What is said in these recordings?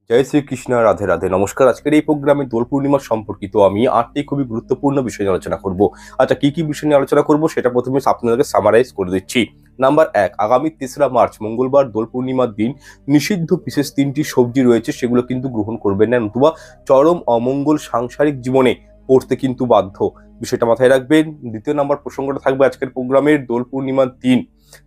জয় শ্রীকৃষ্ণ, রাধে রাধে। নমস্কার। আজকের এই প্রোগ্রামে দোল পূর্ণিমা সম্পর্কিত আমি 8টি খুবই গুরুত্বপূর্ণ বিষয় নিয়ে আলোচনা করব। আচ্ছা, কি কি বিষয় নিয়ে আলোচনা করব সেটা প্রথমে আপনাদেরকে সামারাইজ করে দিচ্ছি। নাম্বার 1, আগামী 3রা মার্চ মঙ্গলবার দোল পূর্ণিমার দিন নিষিদ্ধ বিশেষ 3টি সবজি রয়েছে, সেগুলো কিন্তু গ্রহণ করবেন না, নতুবা চরম অমঙ্গল সাংসারিক জীবনে পড়তে কিন্তু বাধ্য। বিষয়টা মাথায় রাখবেন। দ্বিতীয় নাম্বার প্রসঙ্গটা থাকবে আজকের প্রোগ্রামের দোল পূর্ণিমার দিন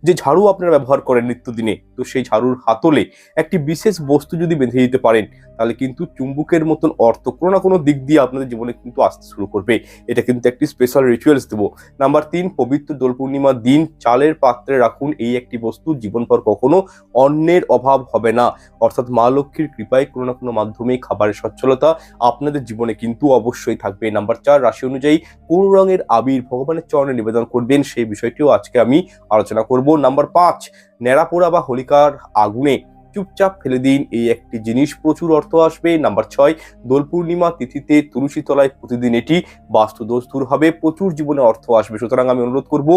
যে ঝাড়ু আপনারা ব্যবহার করেন নিত্যদিনে, তো সেই ঝাড়ুর হাতলে একটি বিশেষ বস্তু যদি বেঁধে দিতে পারেন, তাহলে কিন্তু চুম্বকের মতন অর্থ কোনো না কোনো দিক দিয়ে আপনাদের জীবনে কিন্তু আসতে শুরু করবে। এটা কিন্তু একটি স্পেশাল রিচুয়ালস দেবো। নাম্বার 3, পবিত্র দোল পূর্ণিমার দিন চালের পাত্রে রাখুন এই একটি বস্তু, জীবনভর কখনো অন্নের অভাব হবে না। অর্থাৎ মা লক্ষ্মীর কৃপায় কোনো না কোনো মাধ্যমে খাবারের সচ্ছলতা আপনাদের জীবনে কিন্তু অবশ্যই থাকবে। নাম্বার 4, রাশি অনুযায়ী কোন রঙের আবির ভগবানের চরণে নিবেদন করবেন সেই বিষয়টিও আজকে আমি আলোচনা করব। নাম্বার 5, ন্যাড়া পোড়া বা হোলিকার আগুনে চুপচাপ ফেলে দিন এই একটি জিনিস, প্রচুর অর্থ আসবে। নাম্বার 6, দোল পূর্ণিমা তিথিতে তুলসী তলায় প্রতিদিন এটি বাস্তু দোষ দূর হবে, প্রচুর জীবনে অর্থ আসবে। সুতরাং আমি অনুরোধ করব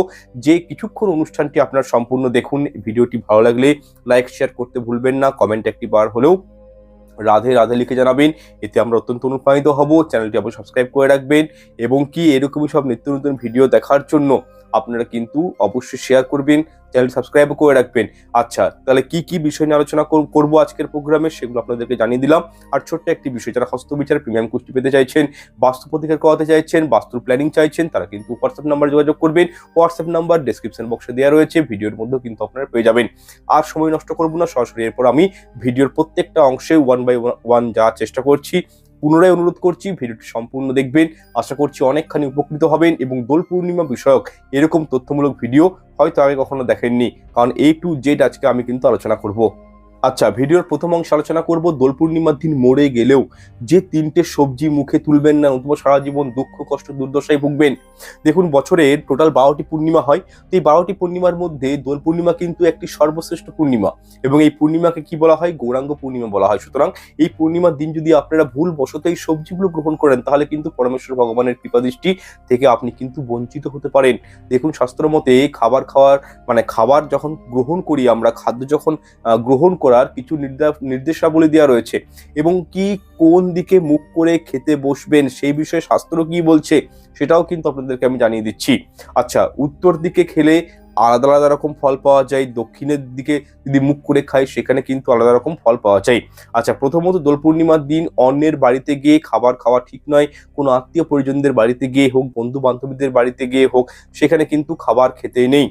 যে কিছুক্ষণ অনুষ্ঠানটি আপনার সম্পূর্ণ দেখুন। ভিডিওটি ভালো লাগলে লাইক শেয়ার করতে ভুলবেন না, কমেন্ট একটি বার হলেও রাধে রাধে লিখে জানাবেন, এতে আমরা অত্যন্ত অনুপ্রাণিত হব। চ্যানেলটি অবশ্যই সাবস্ক্রাইব করে রাখবেন এবং কি এরকমই সব নিত্য নতুন ভিডিও দেখার জন্য আপনারা কিন্তু অবশ্যই শেয়ার করবেন, চ্যানেল সাবস্ক্রাইব করে রাখবেন। আচ্ছা, তাহলে কি কি বিষয় নিয়ে আলোচনা করব আজকের প্রোগ্রামে সেগুলো আপনাদেরকে জানিয়ে দিলাম। আর ছোট্ট একটি বিষয়, যারা হস্তবিচার প্রিমিয়াম কোর্সটি পেতে চাইছেন, বাস্তু প্রতিকার করাতে চাইছেন, বাস্তুর প্ল্যানিং চাইছেন, তারা কিন্তু হোয়াটসঅ্যাপ নাম্বার যোগাযোগ করবেন। হোয়াটসঅ্যাপ নাম্বার ডেসক্রিপশন বক্সে দেওয়া রয়েছে, ভিডিওর মধ্যেও কিন্তু আপনারা পেয়ে যাবেন। আর সময় নষ্ট করব না, সরাসরি এরপর আমি ভিডিওর প্রত্যেকটা অংশে 1 বাই 1 যাওয়ার চেষ্টা করছি। পুনরায় অনুরোধ করছি ভিডিওটি সম্পূর্ণ দেখবেন, আশা করছি অনেকখানি উপকৃত হবেন এবং দোল পূর্ণিমা বিষয়ক এরকম তথ্যমূলক ভিডিও হয়তো আগে কখনো দেখেননি, কারণ A to Z আজকে আমি কিন্তু আলোচনা করব। আচ্ছা, ভিডিওর প্রথম অংশে আলোচনা করব দোল পূর্ণিমার দিন মরে গেলেও যে 3টে সবজি মুখে তুলবেন না, নতুবা সারা জীবন দুঃখ কষ্ট দুর্দশায় ভুগবেন। দেখুন, বছরের টোটাল 12টি পূর্ণিমা হয়, তো এই 12টি পূর্ণিমার মধ্যে দোল পূর্ণিমা কিন্তু একটি সর্বশ্রেষ্ঠ পূর্ণিমা এবং এই পূর্ণিমাকে কি বলা হয়? গৌরাঙ্গ পূর্ণিমা বলা হয়। সুতরাং এই পূর্ণিমার দিন যদি আপনারা ভুল বশত এই সবজিগুলো গ্রহণ করেন, তাহলে কিন্তু পরমেশ্বর ভগবানের কৃপাদৃষ্টি থেকে আপনি কিন্তু বঞ্চিত হতে পারেন। দেখুন, শাস্ত্র মতে খাবার যখন গ্রহণ করি আমরা, খাদ্য যখন গ্রহণ করার কিছু নির্দেশাবলী দেওয়া রয়েছে এবং কি কোন দিকে মুখ করে খেতে বসবেন সেই বিষয়ে শাস্ত্র কি বলছে সেটাও কিন্তু আপনাদেরকে আমি জানিয়ে দিচ্ছি। আচ্ছা, উত্তর দিকে খেলে আলাদা আলাদা রকম ফল পাওয়া যায়, দক্ষিণের দিকে যদি মুখ করে খাই সেখানে কিন্তু আলাদা রকম ফল পাওয়া যায়। আচ্ছা, প্রথমত দোল পূর্ণিমার দিন অন্যের বাড়িতে গিয়ে খাবার খাওয়া ঠিক নয়। কোনো আত্মীয় পরিজনদের বাড়িতে গিয়ে হোক, বন্ধু বান্ধবীদের বাড়িতে গিয়ে হোক, সেখানে কিন্তু খাবার খেতে নেই।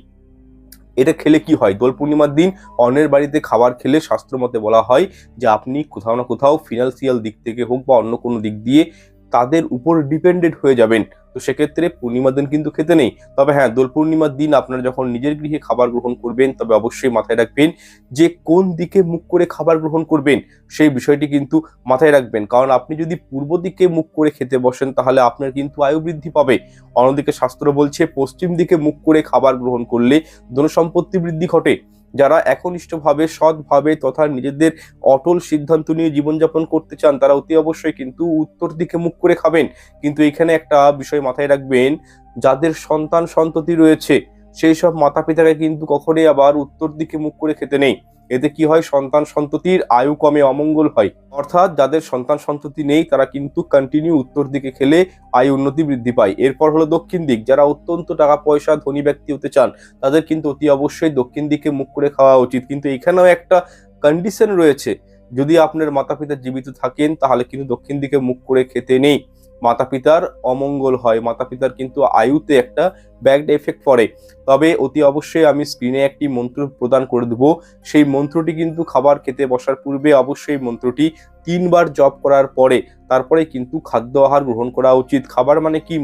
এটা খেলে কি হয়? দোল পূর্ণিমার দিন অন্যের বাড়িতে খাবার খেলে শাস্ত্র মতে বলা হয় যে আপনি কোথাও না কোথাও ফিনান্সিয়াল দিক থেকে হোক বা অন্য কোনো দিক দিয়ে তাদের উপর ডিপেন্ডেন্ট হয়ে যাবেন। তো সেক্ষেত্রে পূর্ণিমার দিন কিন্তু খেতে নেই। তবে হ্যাঁ, দোল পূর্ণিমার দিন আপনারা যখন নিজের গৃহে খাবার গ্রহণ করবেন, তবে অবশ্যই মাথায় রাখবেন যে কোন দিকে মুখ করে খাবার গ্রহণ করবেন সেই বিষয়টি কিন্তু মাথায় রাখবেন। কারণ আপনি যদি পূর্ব দিকে মুখ করে খেতে বসেন, তাহলে আপনার কিন্তু আয়ু বৃদ্ধি পাবে। অন্যদিকে শাস্ত্র বলছে পশ্চিম দিকে মুখ করে খাবার গ্রহণ করলে ধন সম্পত্তি বৃদ্ধি ঘটে। যারা একনিষ্ঠভাবে সৎভাবে তথা নিজেদের অটল সিদ্ধান্ত নিয়ে জীবনযাপন করতে চান, তারা অতি অবশ্যই কিন্তু উত্তর দিকে মুখ করে খাবেন। কিন্তু এখানে একটা বিষয় মাথায় রাখবেন, যাদের সন্তান সন্ততি রয়েছে সেই সব মাতা পিতাকে কিন্তু কখনোই আবার উত্তর দিকে মুখ করে খেতে নেই। এতে কি হয়? সন্তান সন্ততির আয়ু কমে, অমঙ্গল হয়। অর্থাৎ যাদের সন্তান সন্ততি নেই তারা কিন্তু কন্টিনিউ উত্তর দিকে খেলে আয় উন্নতি বৃদ্ধি পায়। এরপর হলো দক্ষিণ দিক। যারা অত্যন্ত টাকা পয়সা ধনী ব্যক্তি হতে চান, তাদের কিন্তু অতি অবশ্যই দক্ষিণ দিকে মুখ করে খাওয়া উচিত। কিন্তু এখানেও একটা কন্ডিশন রয়েছে, যদি আপনার মাতা পিতা জীবিত থাকেন তাহলে কিন্তু দক্ষিণ দিকে মুখ করে খেতে নেই। মাতা পিতার অমঙ্গল হয়, মাতা পিতার কিন্তু আয়ুতে একটা ব্যাড এফেক্ট পড়ে। তবে অতি অবশ্যই আমি স্ক্রিনে একটি মন্ত্র প্রদান করে দেবো, সেই মন্ত্রটি কিন্তু খাবার খেতে বসার পূর্বে অবশ্যই মন্ত্রটি 3 বার জপ করার পরে তারপরে কিন্তু খাদ্য আহার গ্রহণ করা উচিত। খাবার মানে কি?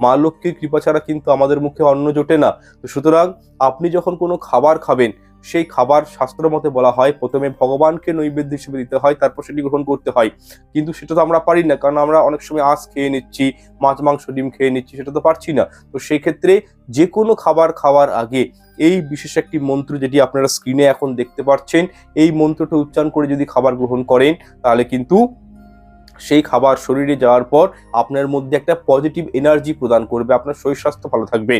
মা লক্ষ্মীর কৃপা ছাড়া কিন্তু আমাদের মুখে অন্ন জোটে না। তো সুতরাং আপনি যখন কোনো খাবার খাবেন, সেই খাবার শাস্ত্র মতে বলা হয় প্রথমে ভগবানকে নৈবেদ্য হিসেবে দিতে হয়, তারপর সেটি গ্রহণ করতে হয়। কিন্তু সেটা তো আমরা পারি না, কারণ আমরা অনেক সময় আঁশ খেয়ে নিচ্ছি, মাছ মাংস ডিম খেয়ে নিচ্ছি, সেটা তো পারছি না। তো সেই ক্ষেত্রে যে কোনো খাবার খাওয়ার আগে এই বিশেষ একটি মন্ত্র, যেটি আপনারা স্ক্রিনে এখন দেখতে পাচ্ছেন, এই মন্ত্রটা উচ্চারণ করে যদি খাবার গ্রহণ করেন, তাহলে কিন্তু সেই খাবার শরীরে যাওয়ার পর আপনার মধ্যে একটা পজিটিভ এনার্জি প্রদান করবে, আপনার শরীর স্বাস্থ্য ভালো থাকবে।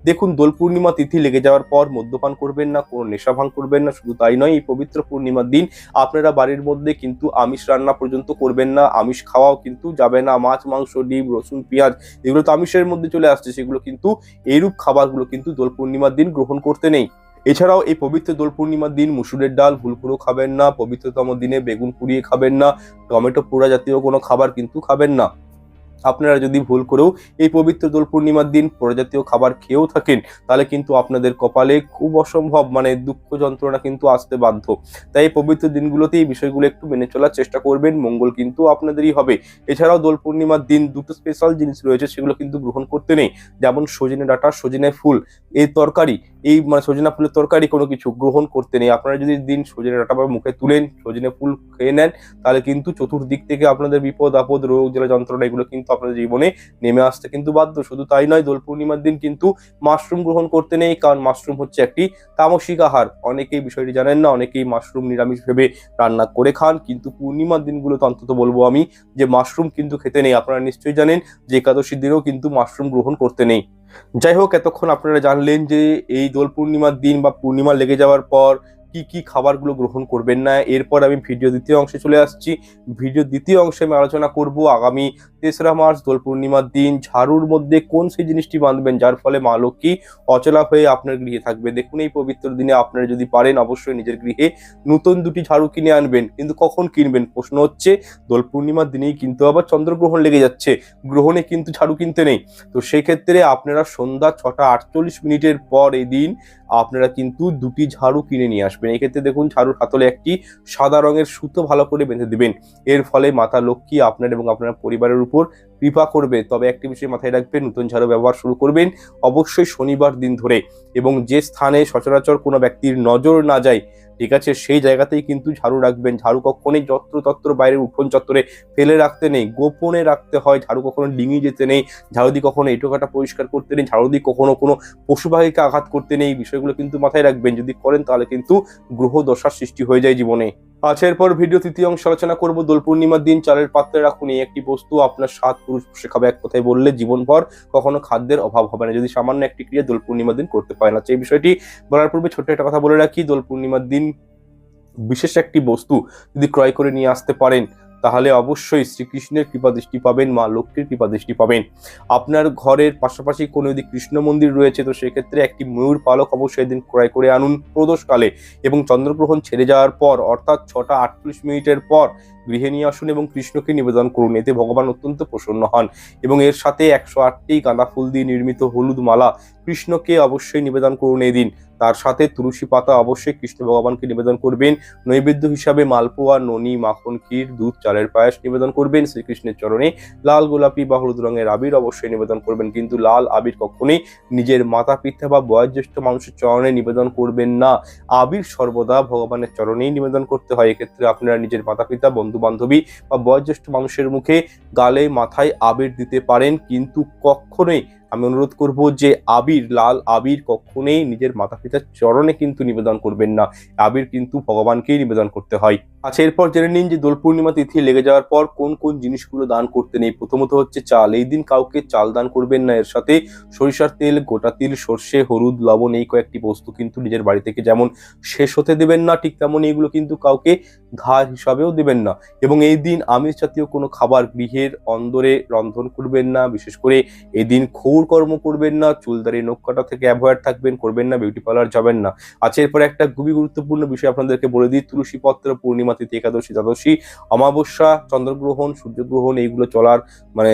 দেখুন, দোল পূর্ণিমা তিথি লেগে যাওয়ার পর মদ্যপান করবেন না, কোনো নেশা ভাঙ করবেন না। শুধু তাই নয়, এই পবিত্র পূর্ণিমার দিন আপনারা বাড়ির মধ্যে কিন্তু আমিষ রান্না পর্যন্ত করবেন না, আমিষ খাওয়াও কিন্তু যাবে না। মাছ, মাংস, ডিম, রসুন, পেঁয়াজ এগুলো তো আমিষের মধ্যে চলে আসছে, সেগুলো কিন্তু এইরূপ খাবারগুলো কিন্তু দোল পূর্ণিমার দিন গ্রহণ করতে নেই। এছাড়াও এই পবিত্র দোল পূর্ণিমার দিন মুসুরের ডাল ভুল করেও খাবেন না, পবিত্রতম দিনে বেগুন পুড়িয়ে খাবেন না, টমেটো পোড়া জাতীয় কোনো খাবার কিন্তু খাবেন না। আপনারা যদি ভুল করেও এই পবিত্র দোল পূর্ণিমার দিন প্রজাতীয় খাবার খেয়েও থাকেন, তাহলে কিন্তু আপনাদের কপালে খুব অসম্ভব দুঃখ যন্ত্রণা কিন্তু আসতে বাধ্য। তাই এই পবিত্র দিনগুলোতে এই বিষয়গুলো একটু মেনে চলার চেষ্টা করবেন, মঙ্গল কিন্তু আপনাদেরই হবে। এছাড়াও দোল পূর্ণিমার দিন দুটো স্পেশাল জিনিস রয়েছে, সেগুলো কিন্তু গ্রহণ করতে নেই। যেমন সজনে ডাঁটা, সজনে ফুল এই তরকারি, এই সজনা ফুলের তরকারি কোনো কিছু গ্রহণ করতে নেই। আপনারা যদি দিন সজনে ডাঁটা বা মুখে তুলেন, সজনে ফুল খেয়ে নেন, তাহলে কিন্তু চতুর্দিক থেকে আপনাদের বিপদ আপদ, রোগ জ্বালা যন্ত্রণা এগুলো কিন্তু আপনাদের জীবনে নেমে আসতে কিন্তু বাধ্য। শুধু তাই নয়, দোল পূর্ণিমার দিন কিন্তু মাশরুম গ্রহণ করতে নেই, কারণ মাশরুম হচ্ছে একটি তামসিক আহার। অনেকেই বিষয়টি জানেন না, অনেকেই মাশরুম নিরামিষ ভেবে রান্না করে খান, কিন্তু পূর্ণিমার দিনগুলোতে অন্তত বলবো আমি যে মাশরুম কিন্তু খেতে নেই। আপনারা নিশ্চয়ই জানেন যে একাদশীর দিনেও কিন্তু মাশরুম গ্রহণ করতে নেই। যাই হোক, এতক্ষণ আপনারা জানলেন যে এই দোল পূর্ণিমার দিন বা পূর্ণিমা লেগে যাওয়ার পর কি কি খাবারগুলো গ্রহণ করবেন না। এরপর আমি ভিডিও দ্বিতীয় অংশে চলে আসছি। ভিডিও দ্বিতীয় অংশে আমি আলোচনা করব আগামী 3রা মার্চ দোল পূর্ণিমার দিন ঝাড়ুর মধ্যে কোন সেই জিনিসটি বাঁধবেন যার ফলে মা লক্ষ্মী অচলা হয়ে আপনার গৃহে থাকবে। দেখুন, এই পবিত্র দিনে আপনারা যদি পারেন অবশ্যই নিজের গৃহে নতুন 2টি ঝাড়ু কিনে আনবেন। কিন্তু কখন কিনবেন প্রশ্ন হচ্ছে, দোল পূর্ণিমার দিনেই কিন্তু আবার চন্দ্রগ্রহণ লেগে যাচ্ছে, গ্রহণে কিন্তু ঝাড়ু কিনতে নেই। তো সেই ক্ষেত্রে আপনারা সন্ধ্যা 6টা 48 মিনিটের পর এই দিন আপনারা কিন্তু 2টি ঝাড়ু কিনে নিয়ে আসবেন। এই ক্ষেত্রে দেখুন, ঝাড়ুর হাতলে একটি সাদা রঙের সুতো ভালো করে বেঁধে দিবেন। এর ফলে মাতা লক্ষ্মী আপনার এবং আপনার পরিবারের উপর কৃপা করবে। তবে একটি বিষয় মাথায় রাখবেন, নতুন ঝাড়ু ব্যবহার শুরু করবেন অবশ্যই শনিবার দিন ধরে, এবং যে স্থানে সচরাচর কোনো ব্যক্তির নজর না যায়, ঠিক আছে, সেই জায়গাতেই কিন্তু ঝাড়ু রাখবেন। ঝাড়ু কখনোই যত্রতত্র বাইরের উঠোন চত্বরে ফেলে রাখতে নেই, গোপনে রাখতে হয়। ঝাড়ু কখনো ডিঙি যেতে নেই, ঝাড়ু দিয়ে কখনো এঁটোকাটা পরিষ্কার করতে নেই, ঝাড়ু দিয়ে কখনো কোনো পশু পাখিকে আঘাত করতে নেই। বিষয়গুলো কিন্তু মাথায় রাখবেন, যদি করেন তাহলে কিন্তু গ্রহ দশার সৃষ্টি হয়ে যায় জীবনে। আচ্ছা, এরপর ভিডিও তৃতীয় অংশ আলোচনা করব দোল পূর্ণিমার দিন চালের পাত্রে রাখুন এই একটি বস্তু, আপনার 7 পুরুষ শেখাবে। এক কথায় বললে জীবনভর কখনো খাদ্যের অভাব হবে না, যদি সামান্য একটি ক্রিয়া দোল পূর্ণিমার দিন করতে পারেন। আচ্ছা, এই বিষয়টি বলার পূর্বে ছোট্ট একটা কথা বলে রাখি, দোল পূর্ণিমার দিন বিশেষ একটি বস্তু যদি ক্রয় করে নিয়ে আসতে পারেন, তাহলে অবশ্যই শ্রীকৃষ্ণের কৃপা দৃষ্টি পাবেন, মা লক্ষ্মীর কৃপা দৃষ্টি পাবেন। আপনার ঘরের পাশাপাশি কোনো যদি কৃষ্ণ মন্দির রয়েছে, তো সেক্ষেত্রে একটি ময়ূর পালক অবশ্যই দিন ক্রয় করে আনুন প্রদোষকালে, এবং চন্দ্রগ্রহণ ছেড়ে যাওয়ার পর অর্থাৎ 6টা 48 মিনিটের পর গৃহে নিয়ে আসুন এবং কৃষ্ণকে নিবেদন করুন। এতে ভগবান অত্যন্ত প্রসন্ন হন। এবং এর সাথে 108টি গাঁদা ফুল দিয়ে নির্মিত হলুদ মালা কৃষ্ণকে অবশ্যই নিবেদন করুন এই দিন। তার সাথে তুলসী পাতা অবশ্যই কৃষ্ণ ভগবানকে নিবেদন করবেন। নৈবেদ্য হিসাবে মালপোয়া, ননি, মাখন, ক্ষীর, দুধ, চালের পায়েস নিবেদন করবেন শ্রীকৃষ্ণের চরণে। লাল, গোলাপি বা হলুদ রঙের আবির অবশ্যই নিবেদন করবেন, কিন্তু লাল আবির কখনোই নিজের মাতা পিতা বা বয়োজ্যেষ্ঠ মানুষের চরণে নিবেদন করবেন না। আবির সর্বদা ভগবানের চরণেই নিবেদন করতে হয়। এক্ষেত্রে আপনারা নিজের মাতা পিতা, বন্ধু বান্ধবী বা বয়োজ্যেষ্ঠ মানুষের মুখে, গালে, মাথায় আবির দিতে পারেন, কিন্তু কখনোই আমি অনুরোধ করব যে আবির, লাল আবির কখনোই নিজের মাতা পিতার চরণে কিন্তু নিবেদন করবেন না। আবির কিন্তু ভগবানকেই নিবেদন করতে হয়। আচ্ছা, এরপর জেনে নিন যে দোল পূর্ণিমা তিথি লেগে যাওয়ার পর কোন কোন জিনিসগুলো দান করতে নেই। প্রথমত হচ্ছে চাল। এই দিন কাউকে চাল দান করবেন না। এর সাথে সরিষার তেল, গোটা তিল, সর্ষে, হলুদ, লবণ এই কয়েকটি বস্তু কিন্তু নিজের বাড়ি থেকে যেমন শেষ হতে দেবেন না, ঠিক তেমন এগুলো কিন্তু কাউকে ধার হিসাবেও দেবেন না। এবং এই দিন আমিষ জাতীয় কোনো খাবার গৃহের অন্দরে রন্ধন করবেন না। বিশেষ করে এই দিন ক্ষৌর কর্ম করবেন না, চুলদারি নখ কাটা থেকে অ্যাভয়েড থাকবেন, করবেন না, বিউটি পার্লার যাবেন না। আচ্ছা, এরপরে একটা খুবই গুরুত্বপূর্ণ বিষয় আপনাদেরকে বলে দিই, তুলসী পত্র পূর্ণিমা তিথি, একাদশী, দ্বাদশী, অমাবস্যা, চন্দ্রগ্রহণ, সূর্যগ্রহণ এইগুলো চলার মানে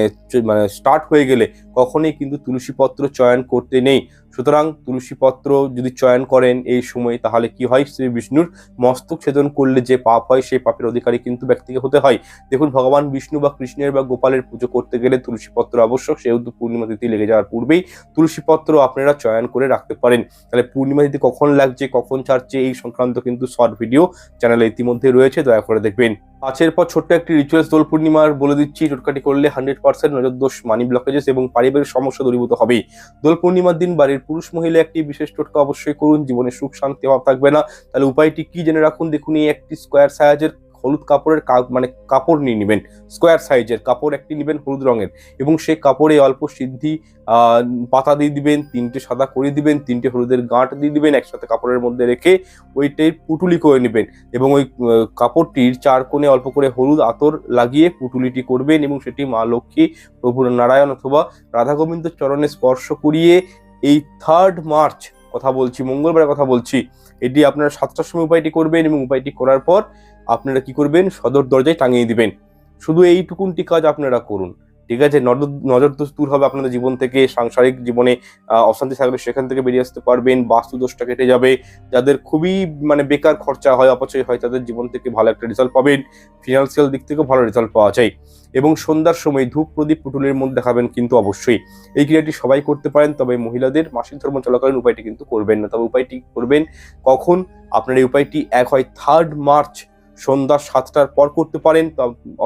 স্টার্ট হয়ে গেলে কখনোই কিন্তু তুলসী পত্র চয়ন করতে নেই। সুতরাং তুলসী পত্র যদি চয়ন করেন এই সময়, তাহলে কি হয়, শ্রী বিষ্ণুর মস্তক ছেদন করলে যে পাপ হয় সেই পাপের অধিকারী কিন্তু ব্যক্তিকে হতে হয়। দেখুন, ভগবান বিষ্ণু বা কৃষ্ণের বা গোপালের পুজো করতে গেলে তুলসী পত্র আবশ্যক, সেহেতু পূর্ণিমা তিথি লেগে যাওয়ার পূর্বেই তুলসী পত্র আপনারা চয়ন করে রাখতে পারেন। তাহলে পূর্ণিমা তিথি কখন লাগছে, কখন ছাড়ছে, এই সংক্রান্ত কিন্তু শর্ট ভিডিও চ্যানেলে ইতিমধ্যে রয়েছে, দয়া করে দেখবেন। আচ্ছা, এরপর ছোট্ট একটি রিচুয়ালস দোল পূর্ণিমার বলে দিচ্ছি। টোটকাটি করলে 100% নজর দোষ, মানি ব্লকেজেস এবং পারিবারিক সমস্যা দূরীভূত হবে। দোল পূর্ণিমার দিন বাড়ির পুরুষ মহিলা একটি বিশেষ টোটকা অবশ্যই করুন, জীবনে সুখ শান্তি অভাব থাকবে না। তাহলে উপায়টি কি জেনে রাখুন। দেখুন, এই একটি স্কোয়ার সাইজের হলুদ কাপড়ের কাপড় নিয়ে নেবেন, স্কোয়ার সাইজের কাপড় একটি নেবেন হলুদ রঙের, এবং সেই কাপড়ে অল্প সিদ্ধি পাতা দিয়ে দিবেন, 3টে সাদা করে দিবেন, 3টে হলুদের গাঁট দিয়ে দিবেন, একসাথে কাপড়ের মধ্যে রেখে ওইটাই পুটুলি করে নেবেন এবং ওই কাপড়টির 4 কোণে অল্প করে হলুদ আতর লাগিয়ে পুটুলিটি করবেন এবং সেটি মা লক্ষ্মী, প্রভু নারায়ণ অথবা রাধা গোবিন্দ চরণে স্পর্শ করিয়ে এই 3 মার্চ কথা বলছি, মঙ্গলবারের কথা বলছি, এটি আপনারা 7টার সময় উপায়টি করবেন এবং উপায়টি করার পর আপনারা কি করবেন, সদর দরজায় টাঙিয়ে দিবেন। শুধু এইটুকুনটি কাজ আপনারা করুন, ঠিক আছে? নজর দোষ দূর হবে আপনাদের জীবন থেকে, সাংসারিক জীবনে অশান্তি থাকলে সেখান থেকে বেরিয়ে আসতে পারবেন, বাস্তু দোষটা কেটে যাবে, যাদের খুবই বেকার খরচা হয়, অপচয় হয়, তাদের জীবন থেকে ভালো একটা রেজাল্ট পাবেন, ফিনান্সিয়াল দিক থেকেও ভালো রেজাল্ট পাওয়া যায়। এবং সন্ধ্যার সময় ধূপ প্রদীপ পুটুলের মধ্যে দেখাবেন কিন্তু অবশ্যই। এই ক্রিয়াটি সবাই করতে পারেন, তবে মহিলাদের মাসিক ধর্ম চলাকালীন উপায়টি কিন্তু করবেন না। তবে উপায়টি করবেন কখন? আপনার এই উপায়টি এক হয় 3 মার্চ সন্ধ্যা 7টার পর করতে পারেন,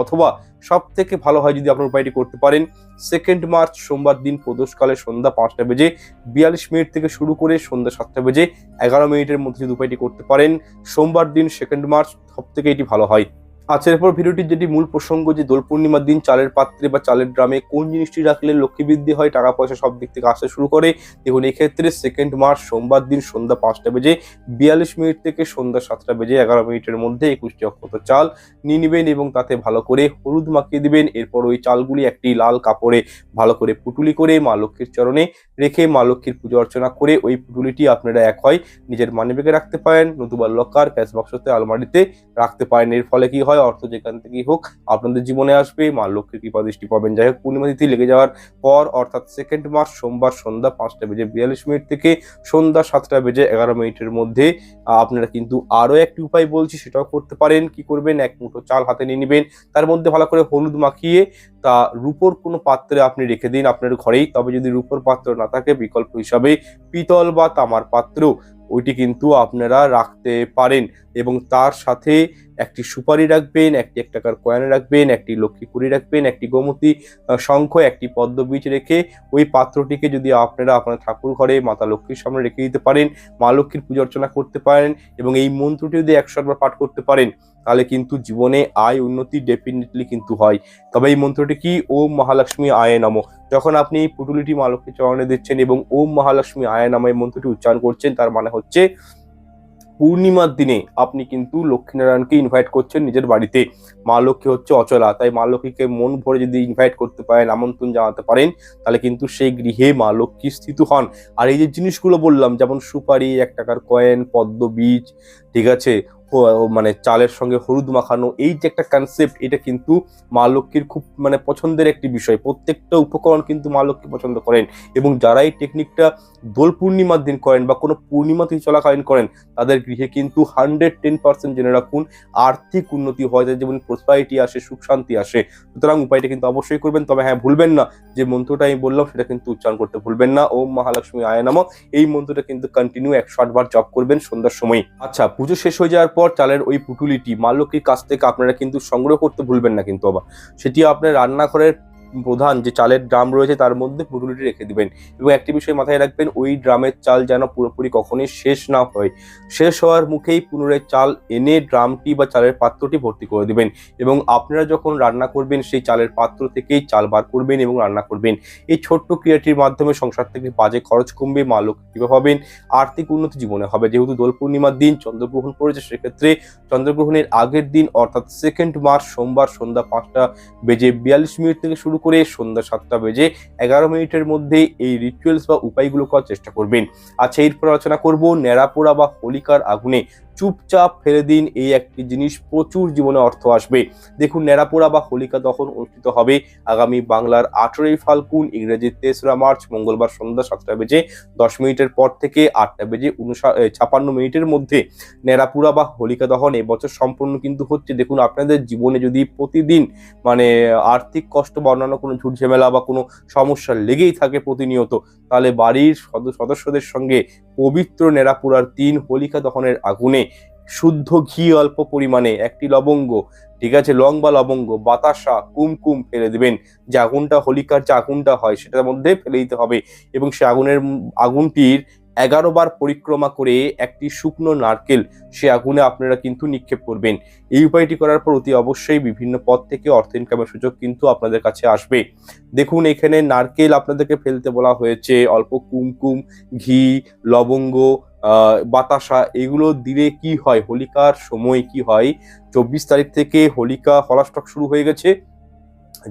অথবা সব থেকে ভালো হয় যদি আপনার উপায়টি করতে পারেন 2 মার্চ সোমবার দিন প্রদোষকালে সন্ধ্যা 5টা বেজে 42 মিনিট থেকে শুরু করে সন্ধ্যা 7টা বেজে 11 মিনিটের মধ্যে যদি উপায়টি করতে পারেন সোমবার দিন 2 মার্চ, সব থেকে এটি ভালো হয়। আচ্ছা, এরপর ভিডিওটির যেটি মূল প্রসঙ্গ, যে দোল পূর্ণিমার দিন চালের পাত্রে বা চালের ড্রামে কোন জিনিসটি রাখলে লক্ষ্মী বৃদ্ধি হয়, টাকা পয়সা সব দিক থেকে আসতে শুরু করে। দেখুন, এক্ষেত্রে 2 মার্চ সোমবার দিন সন্ধ্যা 5টা বেজে 42 মিনিট থেকে সন্ধ্যা 7টা বেজে 11 মিনিটের মধ্যে 21টি অক্ষত চাল নিয়ে নেবেন এবং তাতে ভালো করে হলুদ মাখিয়ে দিবেন। এরপর ওই চালগুলি একটি লাল কাপড়ে ভালো করে পুটুলি করে মা লক্ষ্মীর চরণে রেখে মা লক্ষ্মীর পুজো অর্চনা করে ওই পুটুলিটি আপনারা এক হয় নিজের মানিব্যাগে রাখতে পারেন, নতুবা লকার, ক্যাশ বাক্সতে, আলমারিতে রাখতে পারেন। এর ফলে কি হয়, অর্থ যেখান থেকেই হোক আপনাদের জীবনে আসবে, মা লক্ষ্মীর কৃপা দৃষ্টি পাবেন। যাই হোক, পূর্ণিমা তিথি লেগে যাওয়ার পর অর্থাৎ 2 মার্চ সোমবার সন্ধ্যা 5টা বেজে 42 মিনিট থেকে সন্ধ্যা 7টা বেজে 11 মিনিটের মধ্যে আপনারা কিন্তু আরো একটি উপায় বলছি, সেটাও করতে পারেন। কি করবেন, 1 মুঠো চাল হাতে নিয়ে নেবেন, তার মধ্যে ভালো করে হলুদ মাখিয়ে তা রূপোর কোনো পাত্রে আপনি রেখে দিন আপনার ঘরেই। তবে যদি রূপোর পাত্র না থাকে, বিকল্প হিসাবে পিতল বা তামার পাত্র ওইটি কিন্তু আপনারা রাখতে পারেন এবং তার সাথে একটি সুপারি রাখবেন, একটি 1 টাকার কয়েন রাখবেন, একটি লক্ষ্মী কুড়ি রাখবেন, একটি গোমতী শঙ্খ, একটি পদ্ম বীজ রেখে ওই পাত্রটিকে যদি আপনারা আপনার ঠাকুর ঘরে মাতা লক্ষ্মীর সামনে রেখে দিতে পারেন, মা লক্ষ্মীর পূজা অর্চনা করতে পারেন এবং এই মন্ত্রটি যদি 100 বার পাঠ করতে পারেন, তাহলে কিন্তু জীবনে আয় উন্নতি ডেফিনেটলি কিন্তু হয়। তবে এই মন্ত্রটি কি, ওম মহালক্ষ্মী আয় নমঃ। যখন আপনি এই পুটুলিটি মা লক্ষ্মীর চরণে দিচ্ছেন এবং ওম মহালক্ষ্মী আয় নমঃ এই মন্ত্রটি উচ্চারণ করছেন, তার মানে হচ্ছে পূর্ণিমার দিনে আপনি কিন্তু লক্ষ্মীনারায়ণকে ইনভাইট করছেন নিজের বাড়িতে। মা লক্ষ্মী হচ্ছে অচলা, তাই মা লক্ষ্মীকে মন ভরে যদি ইনভাইট করতে পারেন, আমন্ত্রণ জানাতে পারেন, তাহলে কিন্তু সেই গৃহে মা লক্ষ্মী স্থিত হন। আর এই যে জিনিসগুলো বললাম, যেমন সুপারি, 1 টাকার কয়েন, পদ্ম বীজ, ঠিক আছে, চালের সঙ্গে হলুদ মাখানো, এই যে একটা কনসেপ্ট, এটা কিন্তু মা লক্ষ্মীর খুব পছন্দের একটি বিষয়। প্রত্যেকটা উপকরণ কিন্তু মা লক্ষ্মী পছন্দ করেন এবং যারা এই টেকনিকটা দোল পূর্ণিমার দিন করেন বা কোনো পূর্ণিমা তিথি চলাকালীন করেন, তাদের গৃহে কিন্তু 110% জেনে রাখুন আর্থিক উন্নতি হয়, যেমন প্রসপারিটি আসে, সুখ শান্তি আসে। সুতরাং উপায়টা কিন্তু অবশ্যই করবেন। তবে হ্যাঁ, ভুলবেন না যে মন্ত্রটা আমি বললাম সেটা কিন্তু উচ্চারণ করতে ভুলবেন না, ওম মহালক্ষ্মী আয় নমঃ। এই মন্ত্রটা কিন্তু কন্টিনিউ 108 বার জপ করবেন সন্ধ্যার সময়। আচ্ছা, পুজো শেষ হয়ে যাওয়ার পর চালের ওই পুটুলিটি মা লক্ষ্মীর কাছ থেকে আপনারা কিন্তু সংগ্রহ করতে ভুলবেন না কিন্তু আবার। সেটি আপনার রান্নাঘরের প্রধান যে চালের ড্রাম রয়েছে তার মধ্যে পুটুলিটি রেখে দিবেন এবং একটি বিষয় মাথায় রাখবেন, ওই ড্রামের চাল যেন পুরোপুরি কখনোই শেষ না হয়। শেষ হওয়ার মুখেই পুনরায় চাল এনে ড্রামটি বা চালের পাত্রটি ভর্তি করে দিবেন এবং আপনারা যখন রান্না করবেন সেই চালের পাত্র থেকেই চাল বার করবেন এবং রান্না করবেন। এই ছোট্ট ক্রিয়াটির মাধ্যমে সংসার থেকে বাজে খরচ কমবে, মা লক্ষ্মী কৃপা পাবেন, আর্থিক উন্নতি জীবনে হবে। যেহেতু দোল পূর্ণিমার দিন চন্দ্রগ্রহণ পড়েছে, সেক্ষেত্রে চন্দ্রগ্রহণের আগের দিন অর্থাৎ 2 মার্চ সোমবার সন্ধ্যা 5টা বেজে 42 মিনিট থেকে শুরু করে সন্ধ্যা 7টা বেজে 11 মিনিটের মধ্যে এই রিচুয়ালস বা উপায়গুলো করার চেষ্টা করবেন। আচ্ছা, এরপর আলোচনা করব ন্যাড়াপোড়া বা হোলিকার আগুনে চুপচাপ ফেলে দিন এই একটি জিনিস, প্রচুর জীবনে অর্থ আসবে। দেখুন, ন্যাড়াপোড়া বা হোলিকা দহন অনুষ্ঠিত হবে আগামী বাংলার 18ই ফাল্গুন, ইংরেজির 3রা মার্চ মঙ্গলবার সন্ধ্যা 7টা বেজে 10 মিনিটের পর থেকে 8টা বেজে 56 মিনিটের মধ্যে ন্যাড়াপোড়া বা হোলিকা দহন এবছর সম্পূর্ণ কিন্তু হচ্ছে। দেখুন, আপনাদের জীবনে যদি প্রতিদিন আর্থিক কষ্ট বা অন্যান্য কোনো ঝুট ঝামেলা বা কোনো সমস্যা লেগেই থাকে প্রতিনিয়ত, তাহলে বাড়ির সদস্যদের সঙ্গে পবিত্র ন্যাড়াপোড়ার দিন হোলিকা দহনের আগুনে শুদ্ধ ঘি অল্প পরিমাণে, একটি লবঙ্গ, ঠিক আছে, লং বা লবঙ্গ, বাতাসা, কুমকুম ফেলে দিবেন। যে আগুনটা হোলিকার যে আগুনটা হয় সেটার মধ্যে ফেলে দিতে হবে এবং সে আগুনটির 11 বার পরিক্রমা করে একটি শুকনো নারকেল সে আগুনে আপনারা কিন্তু নিক্ষেপ করবেন। এই উপায়টি করার পর অতি অবশ্যই বিভিন্ন পথ থেকে অর্থ ইনকামের সুযোগ কিন্তু আপনাদের কাছে আসবে। দেখুন, এখানে নারকেল আপনাদেরকে ফেলতে বলা হয়েছে, অল্প কুমকুম, ঘি, লবঙ্গ, বাতাসা এগুলো দিলে কি হয়, হোলিকার সময় কি হয়, 24 তারিখ থেকে হোলিকা হলাস্টক শুরু হয়ে গেছে,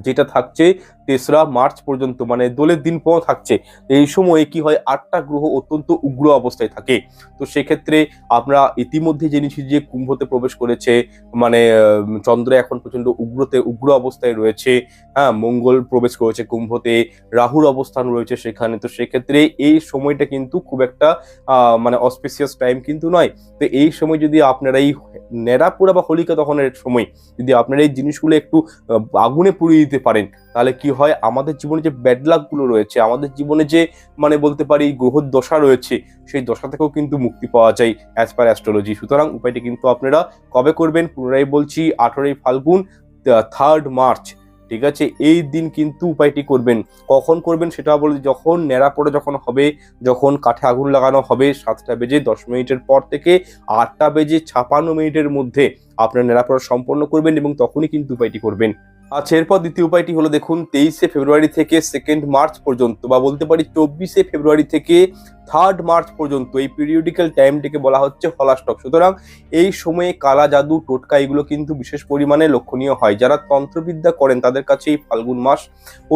যেটা থাকছে 3রা মার্চ পর্যন্ত, মানে দোলের দিন পর্যন্ত থাকছে। এই সময়ে কি হয়, 8টা গ্রহ অত্যন্ত উগ্র অবস্থায় থাকে। তো সেক্ষেত্রে আমরা ইতিমধ্যে জেনেছি যে কুম্ভতে প্রবেশ করেছে, মানে চন্দ্র এখন প্রচন্ড উগ্র অবস্থায় রয়েছে। হ্যাঁ, মঙ্গল প্রবেশ করেছে কুম্ভতে, রাহুর অবস্থান রয়েছে সেখানে। তো সেক্ষেত্রে এই সময়টা কিন্তু খুব একটা মানে অসপিসিয়াস টাইম কিন্তু নয়। তো এই সময় যদি আপনারা এই নেড়াপোড়া বা হোলিকা দহনের সময় যদি আপনারা এই জিনিসগুলো একটু আগুনে পুড়িয়ে দিতে পারেন, তাহলে কি হয়, আমাদের জীবনে যে ব্যাড লাক গুলো রয়েছে, আমাদের জীবনে যে মানে বলতে পারি গ্রহর দশা রয়েছে, সেই দশা থেকেও কিন্তু মুক্তি পাওয়া যায় অ্যাজ পার অ্যাস্ট্রোলজি। সুতরাং উপায়টি কিন্তু আপনারা কবে করবেন, পুনরায় বলছি, 18ই ফাল্গুন, 3rd মার্চ, ঠিক আছে, এই দিন কিন্তু উপায়টি করবেন। কখন করবেন সেটা বলে, যখন নেড়াপোড়া যখন হবে, যখন কাঠে আগুন লাগানো হবে 7টা বেজে 10 মিনিটের পর থেকে 8টা বেজে 56 মিনিটের মধ্যে আপনার নেড়াপোড়া সম্পন্ন করবেন, এবং তখনই কিন্তু উপায়টি করবেন। আচ্ছা, এরপর দ্বিতীয় উপায়টি হলো, দেখুন, 23শে ফেব্রুয়ারি থেকে 2nd মার্চ পর্যন্ত, বা বলতে পারি 24শে ফেব্রুয়ারি থেকে 3rd মার্চ পর্যন্ত, এই পিরিয়ডিক্যাল টাইমটিকে বলা হচ্ছে হলাস্টক। সুতরাং এই সময়ে কালা জাদু, টোটকা এগুলো কিন্তু বিশেষ পরিমাণে লক্ষণীয় হয়। যারা তন্ত্রবিদ্যা করেন তাদের কাছে এই ফাল্গুন মাস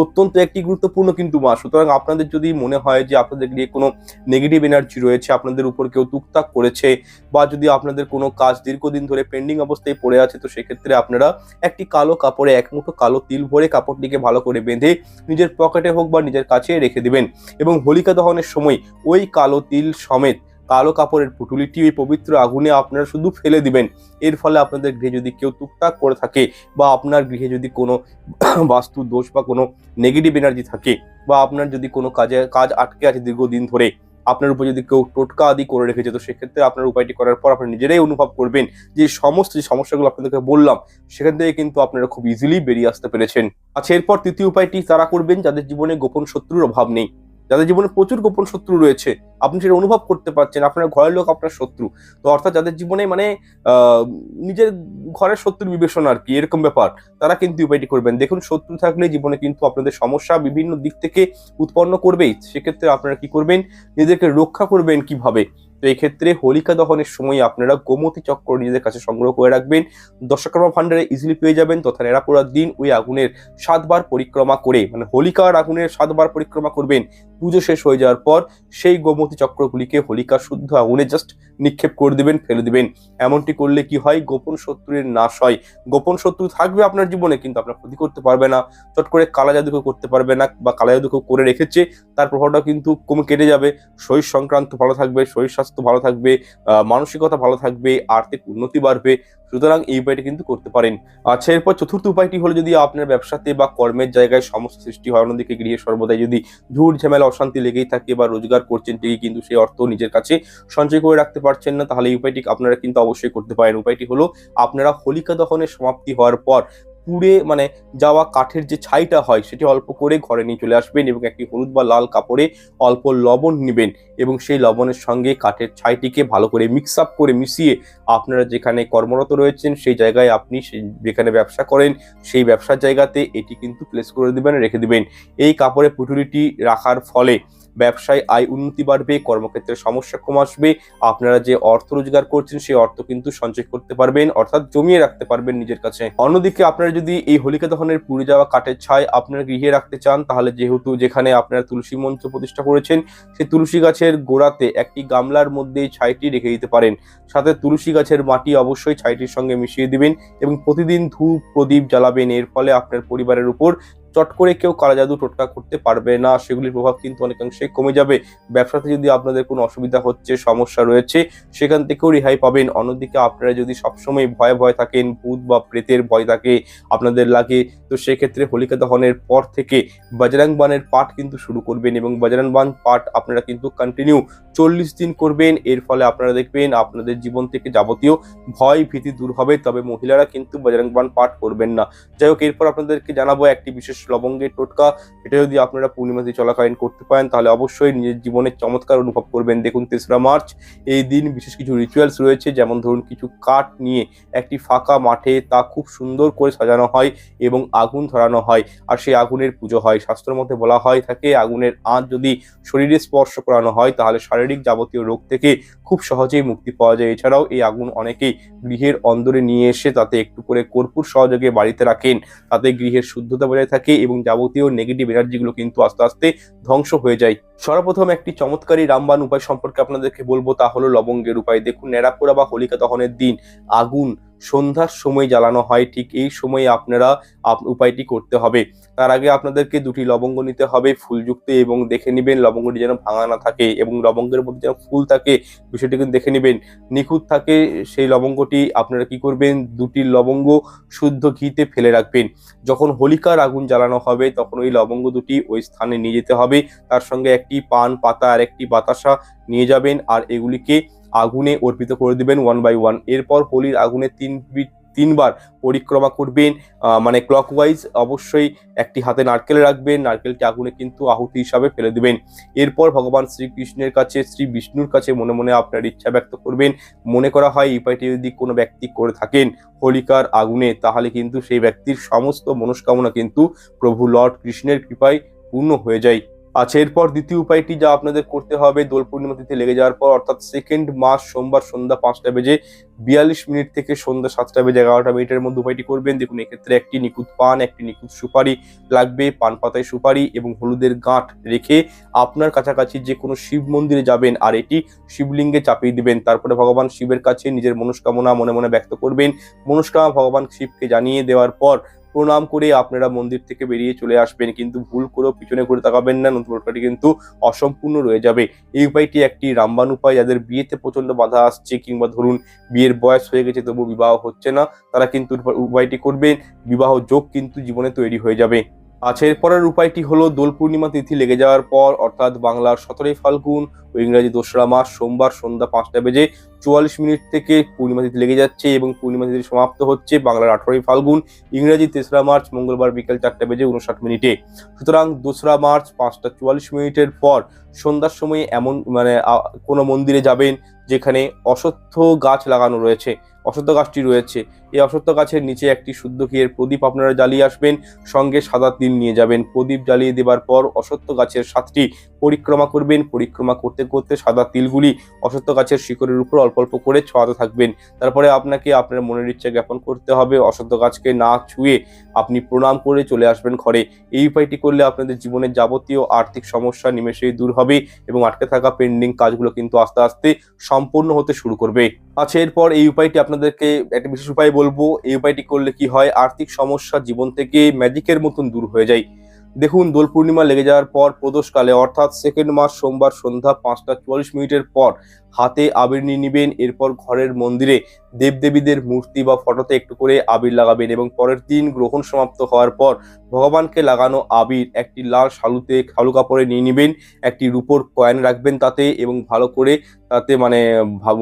অত্যন্ত একটি গুরুত্বপূর্ণ কিন্তু মাস। সুতরাং আপনাদের যদি মনে হয় যে আপনাদের নিয়ে কোনো নেগেটিভ এনার্জি রয়েছে, আপনাদের উপর কেউ তুকতাক করেছে, বা যদি আপনাদের কোনো কাজ দীর্ঘদিন ধরে পেন্ডিং অবস্থায় পড়ে আছে, তো সেক্ষেত্রে আপনারা একটি কালো কাপড়ে এক মুঠো কালো তিল ভরে কাপড়টিকে ভালো করে বেঁধে নিজের পকেটে হোক বা নিজের কাছে রেখে দিবেন, এবং হোলিকা দহনের সময় ওই কালো তিল সমেত কালো কাপড়ের পুটুলিটি ওই পবিত্র আগুনে আপনারা শুধু ফেলে দিবেন। এর ফলে আপনাদের গৃহে যদি কেউ টুকটাক করে থাকে, বা আপনার গৃহে যদি কোনো বাস্তু দোষ বা কোনো নেগেটিভ এনার্জি থাকে, বা আপনার যদি কোনো কাজ আটকে আছে দীর্ঘদিন ধরে, আপনার উপর যদি কেউ টোটকা আদি করে রেখেছে, তো সেক্ষেত্রে আপনার উপায়টি করার পর আপনি নিজেরাই অনুভব করবেন যে সমস্ত যে সমস্যাগুলো আপনাদেরকে বললাম, সেখান থেকে কিন্তু আপনারা খুব ইজিলি বেরিয়ে আসতে পেরেছেন। আচ্ছা, এরপর তৃতীয় উপায়টি তারা করবেন যাদের জীবনে গোপন শত্রুর অভাব নেই, যাদের জীবনে প্রচুর গোপন শত্রু রয়েছে, আপনি সেটা অনুভব করতে পারছেন, আপনার ঘরের লোক আপনার শত্রু। তো অর্থাৎ যাদের জীবনে মানে নিজের ঘরের শত্রুর বিবেচনা আর কি, এরকম ব্যাপার, তারা কিন্তু উপায়টি করবেন। দেখুন, শত্রু থাকলে জীবনে কিন্তু আপনাদের সমস্যা বিভিন্ন দিক থেকে উৎপন্ন করবেই। সেক্ষেত্রে আপনারা কি করবেন, নিজেদেরকে রক্ষা করবেন কিভাবে? তো এই ক্ষেত্রে হোলিকা দহনের সময় আপনারা গোমতী চক্র নিজেদের কাছে সংগ্রহ করে রাখবেন, দশকর্মা ভান্ডারে ইজিলি পেয়ে যাবেন। তথা নেড়াপোড়ার দিন ওই আগুনের 7বার পরিক্রমা করে, মানে হোলিকার আগুনের 7বার পরিক্রমা করবেন, পুজো শেষ হয়ে যাওয়ার পর সেই গোমতী চক্রগুলিকে হোলিকা শুদ্ধ আগুনে জাস্ট নিক্ষেপ করে দিবেন, ফেলে দিবেন। এমনটি করলে কি হয়, গোপন শত্রুর নাশ হয়। গোপন শত্রু থাকবে আপনার জীবনে, কিন্তু আপনার ক্ষতি করতে পারবে না, চট করে কালা জাদু করতে পারবে না, বা কালা জাদু করে রেখেছে তার প্রভাবটা কিন্তু কমে কেটে যাবে। শরীর সংক্রান্ত ভালো থাকবে, শরীর স্বাস্থ্য ভালো থাকবে, মানসিকতা ভালো থাকবে, আর্থিক উন্নতি বাড়বে। সুতরাং এই উপায়টি কিন্তু করতে পারেন। আচ্ছা, এরপর চতুর্থ উপায়টি হলো, যদি আপনার ব্যবসাতে বা কর্মের জায়গায় সমস্যা সৃষ্টি হয়, অন্যদিকে গৃহে সর্বদাই যদি ঝুট ঝামেলা অশান্তি লেগেই থাকে, বা রোজগার করছেন ঠিকই কিন্তু সেই অর্থ নিজের কাছে সঞ্চয় করে রাখতে পারছেন না, তাহলে এই উপায়টি আপনারা কিন্তু অবশ্যই করতে পারেন। উপায়টি হলো, আপনারা হোলিকা দহনের সমাপ্তি হওয়ার পর পুড়ে মানে যাওয়া কাঠের যে ছাইটা হয়, সেটি অল্প করে ঘরে নিয়ে চলে আসবেন, এবং একটি হলুদ বা লাল কাপড়ে অল্প লবণ নেবেন, এবং সেই লবণের সঙ্গে কাঠের ছাইটিকে ভালো করে মিক্স আপ করে মিশিয়ে আপনারা যেখানে কর্মরত রয়েছেন সেই জায়গায়, আপনি যেখানে ব্যবসা করেন সেই ব্যবসার জায়গাতে এটি কিন্তু প্লেস করে দিবেন, রেখে দিবেন। এই কাপড়ে পুটুলিটি রাখার ফলে ব্যবসায় আয় উন্নতি বাড়বে, কর্মক্ষেত্রে সমস্যা কম আসবে, আপনারা যে অর্থ রোজগার করছেন সেই অর্থ কিন্তু সঞ্চয় করতে পারবেন, অর্থাৎ জমিয়ে রাখতে পারবেন নিজের কাছে। অন্যদিকে আপনারা যদি এই হোলিকা দহনের পুড়ে যাওয়া কাঠের ছাই আপনারা গৃহে রাখতে চান, তাহলে যেহেতু যেখানে আপনারা তুলসী মঞ্চ প্রতিষ্ঠা করেছেন সেই তুলসী গাছের গোড়াতে একটি গামলার মধ্যে ছাইটি রেখে দিতে পারেন। সাথে তুলসী গাছের মাটি অবশ্যই ছাইটির সঙ্গে মিশিয়ে দিবেন, এবং প্রতিদিন ধূপ প্রদীপ জ্বালাবেন। এর ফলে আপনার পরিবারের উপর চট করে কেউ কালা জাদু টোটকা করতে পারবে না, সেগুলির প্রভাব কিন্তু অনেকাংশে কমে যাবে। ব্যবসাতে যদি আপনাদের কোনো অসুবিধা হচ্ছে, সমস্যা রয়েছে, সেখান থেকেও রেহাই পাবেন। অন্যদিকে আপনারা যদি সবসময় ভয়ে থাকেন, ভূত বা প্রেতের ভয় থাকে আপনাদের লাগে, তো সেক্ষেত্রে হোলিকা দহনের পর থেকে বজরং বানের পাঠ কিন্তু শুরু করবেন, এবং বজরং বান পাঠ আপনারা কিন্তু কন্টিনিউ 40 দিন করবেন। এর ফলে আপনারা দেখবেন আপনাদের জীবন থেকে যাবতীয় ভয় ভীতি দূর হবে। তবে মহিলারা কিন্তু বজরং বান পাঠ করবেন না। যাই হোক, এরপর আপনাদেরকে জানাবো একটি বিশেষ লবঙ্গের টোটকা, এটা যদি আপনারা পূর্ণিমা তিথি চলাকালীন করতে পারেন তাহলে অবশ্যই নিজের জীবনে চমৎকার অনুভব করবেন। দেখুন 3রা মার্চ এই দিন বিশেষ কিছু রিচুয়ালস রয়েছে, যেমন ধরুন কিছু কাঠ নিয়ে একটি ফাঁকা মাঠে তা খুব সুন্দর করে সাজানো হয় এবং আগুন ধরানো হয়, আর সেই আগুনের পুজো হয়। শাস্ত্রের মধ্যে বলা হয় থাকে আগুনের আঁচ যদি শরীরে স্পর্শ করানো হয় তাহলে শারীরিক যাবতীয় রোগ থেকে খুব সহজেই মুক্তি পাওয়া যায়। এছাড়াও এই আগুন অনেকেই গৃহের অন্দরে নিয়ে এসে তাতে একটু করে কর্পূর সহযোগে বাড়িতে রাখেন, তাতে গৃহের শুদ্ধতা বজায় থাকে এবং যাবতীয় নেগেটিভ এনার্জিগুলো কিন্তু আস্তে আস্তে ধ্বংস হয়ে যায়। সর্বপ্রথম একটি চমৎকারী রামবাণ উপায় সম্পর্কে আপনাদেরকে বলবো, তা হলো লবঙ্গের উপায়। দেখুন নেড়াপোড়া বা হোলিকা দহনের দিন আগুন সন্ধ্যার সময় জ্বালানো হয়, ঠিক এই সময়ে আপনারা উপায়টি করতে হবে। তার আগে আপনাদেরকে 2টি লবঙ্গ নিতে হবে ফুলযুক্ত, এবং দেখে নেবেন লবঙ্গটি যেন ভাঙা না থাকে এবং লবঙ্গের মধ্যে যেন ফুল থাকে বিষয়টি কিন্তু দেখে নেবেন। নিখুঁত থাকে সেই লবঙ্গটি আপনারা কি করবেন, 2টি লবঙ্গ শুদ্ধ ঘিতে ফেলে রাখবেন। যখন হোলিকার আগুন জ্বালানো হবে তখন ওই লবঙ্গ 2টি ওই স্থানে নিয়ে যেতে হবে, তার সঙ্গে একটি পান পাতা আর একটি বাতাসা নিয়ে যাবেন, আর এগুলিকে আগুনে অর্পিত করে দিবেন 1 বাই 1। এরপর হোলির আগুনে 3বার পরিক্রমা করবেন, মানে ক্লকওয়াইজ। অবশ্যই একটি হাতে নারকেল রাখবেন, নারকেলটি আগুনে কিন্তু আহুতি হিসাবে ফেলে দিবেন। এরপর ভগবান শ্রীকৃষ্ণের কাছে, শ্রী বিষ্ণুর কাছে মনে মনে আপনার ইচ্ছা ব্যক্ত করবেন। মনে করা হয় এই উপায়টি যদি কোনো ব্যক্তি করে থাকেন হোলিকার আগুনে তাহলে কিন্তু সেই ব্যক্তির সমস্ত মনস্কামনা কিন্তু প্রভু লর্ড কৃষ্ণের কৃপায় পূর্ণ হয়ে যায়। আচ্ছা, এরপর দ্বিতীয় উপায়টি যা আপনাদের করতে হবে দোল পূর্ণিমা তিথি লেগে যাওয়ার পর, অর্থাৎ 2nd মার্চ সোমবার সন্ধ্যা 5টা বেজে 42 থেকে সন্ধ্যা 7টা বেজে 11টা মিনিটের মধ্যে উপায়টি করবেন। দেখুন এক্ষেত্রে একটি নিখুঁত পান, একটি নিখুঁত সুপারি লাগবে। পান পাতায় সুপারি এবং হলুদের গাঁঠ রেখে আপনার কাছাকাছি যে কোনো শিব মন্দিরে যাবেন আর এটি শিবলিঙ্গে চাপিয়ে দিবেন। তারপরে ভগবান শিবের কাছে নিজের মনস্কামনা মনে মনে ব্যক্ত করবেন। মনস্কামনা ভগবান শিবকে জানিয়ে দেওয়ার পর প্রণাম করে আপনারা মন্দির থেকে বেরিয়ে চলে আসবেন, কিন্তু ভুল করেও পিছনে ঘুরে তাকাবেন না, নতুন টোটকাটি কিন্তু অসম্পূর্ণ রয়ে যাবে। এই উপায়টি একটি রামবাণ উপায়। যাদের বিয়েতে প্রচন্ড বাধা আসছে কিংবা ধরুন বিয়ের বয়স হয়ে গেছে তবু বিবাহ হচ্ছে না, তারা কিন্তু উপায়টি করবেন, বিবাহ যোগ কিন্তু জীবনে তৈরি হয়ে যাবে। আচ্ছা, এরপরের উপায়টি হলো দোল পূর্ণিমা তিথি লেগে যাওয়ার পর, অর্থাৎ বাংলার 17ই ফাল্গুন ও ইংরাজি 2রা মার্চ সোমবার সন্ধ্যা 5টা বেজে 44 মিনিট থেকে পূর্ণিমা তিথি লেগে যাচ্ছে এবং পূর্ণিমা তিথি সমাপ্ত হচ্ছে বাংলার 18ই ফাল্গুন ইংরাজি 3রা মার্চ মঙ্গলবার বিকেল 4টা বেজে 59 মিনিটে। সুতরাং 2রা মার্চ 5টা 44 মিনিটের পর সন্ধ্যার সময় এমন কোনো মন্দিরে যাবেন যেখানে অশ্বত্থ গাছ লাগানো রয়েছে, অশ্বত্থ গাছটি রয়েছে। এই অশ্বত্থ গাছের নিচে একটি শুদ্ধ ঘিয়ের প্রদীপ আপনারা জ্বালিয়ে আসবেন, সঙ্গে সাদা তিল নিয়ে যাবেন। প্রদীপ জ্বালিয়ে দেবার পর অশ্বত্থ গাছের 7টি পরিক্রমা করবেন। পরিক্রমা করতে করতে সাদা তিলগুলি অশ্বত্থ গাছের শিকড়ের উপর অল্প অল্প করে ছোঁয়াতে থাকবেন। তারপরে আপনাকে আপনার মনের ইচ্ছা জ্ঞাপন করতে হবে, অশ্বত্থ গাছকে না ছুঁয়ে আপনি প্রণাম করে চলে আসবেন ঘরে। এই উপায়টি করলে আপনাদের জীবনের যাবতীয় আর্থিক সমস্যা নিমেষেই দূর হবে এবং আটকে থাকা পেন্ডিং কাজগুলো কিন্তু আস্তে আস্তে সম্পূর্ণ হতে শুরু করবে। আচ্ছা, এরপর এই উপায়টি আপনাদেরকে একটা বিশেষ উপায় বলবো। এই উপায়টি করলে কি হয়, আর্থিক সমস্যা জীবন থেকে ম্যাজিকের মতন দূর হয়ে যায়। দেখুন দোল পূর্ণিমা লেগে যাওয়ার পর প্রদোষকালে, অর্থাৎ 2nd মার্চ সোমবার সন্ধ্যা 5টা 44 মিনিটের পর হাতে আবির নিয়ে নিবেন। এরপর ঘরের মন্দিরে দেবদেবীদের মূর্তি বা ফটোতে একটু করে আবির লাগাবেন এবং পরের দিন গ্রহণ সমাপ্ত হওয়ার পর ভগবানকে লাগানো আবির একটি লাল শালু কাপড়ে নিয়ে নিবেন। একটি রূপোর কয়েন রাখবেন তাতে এবং ভালো করে তাতে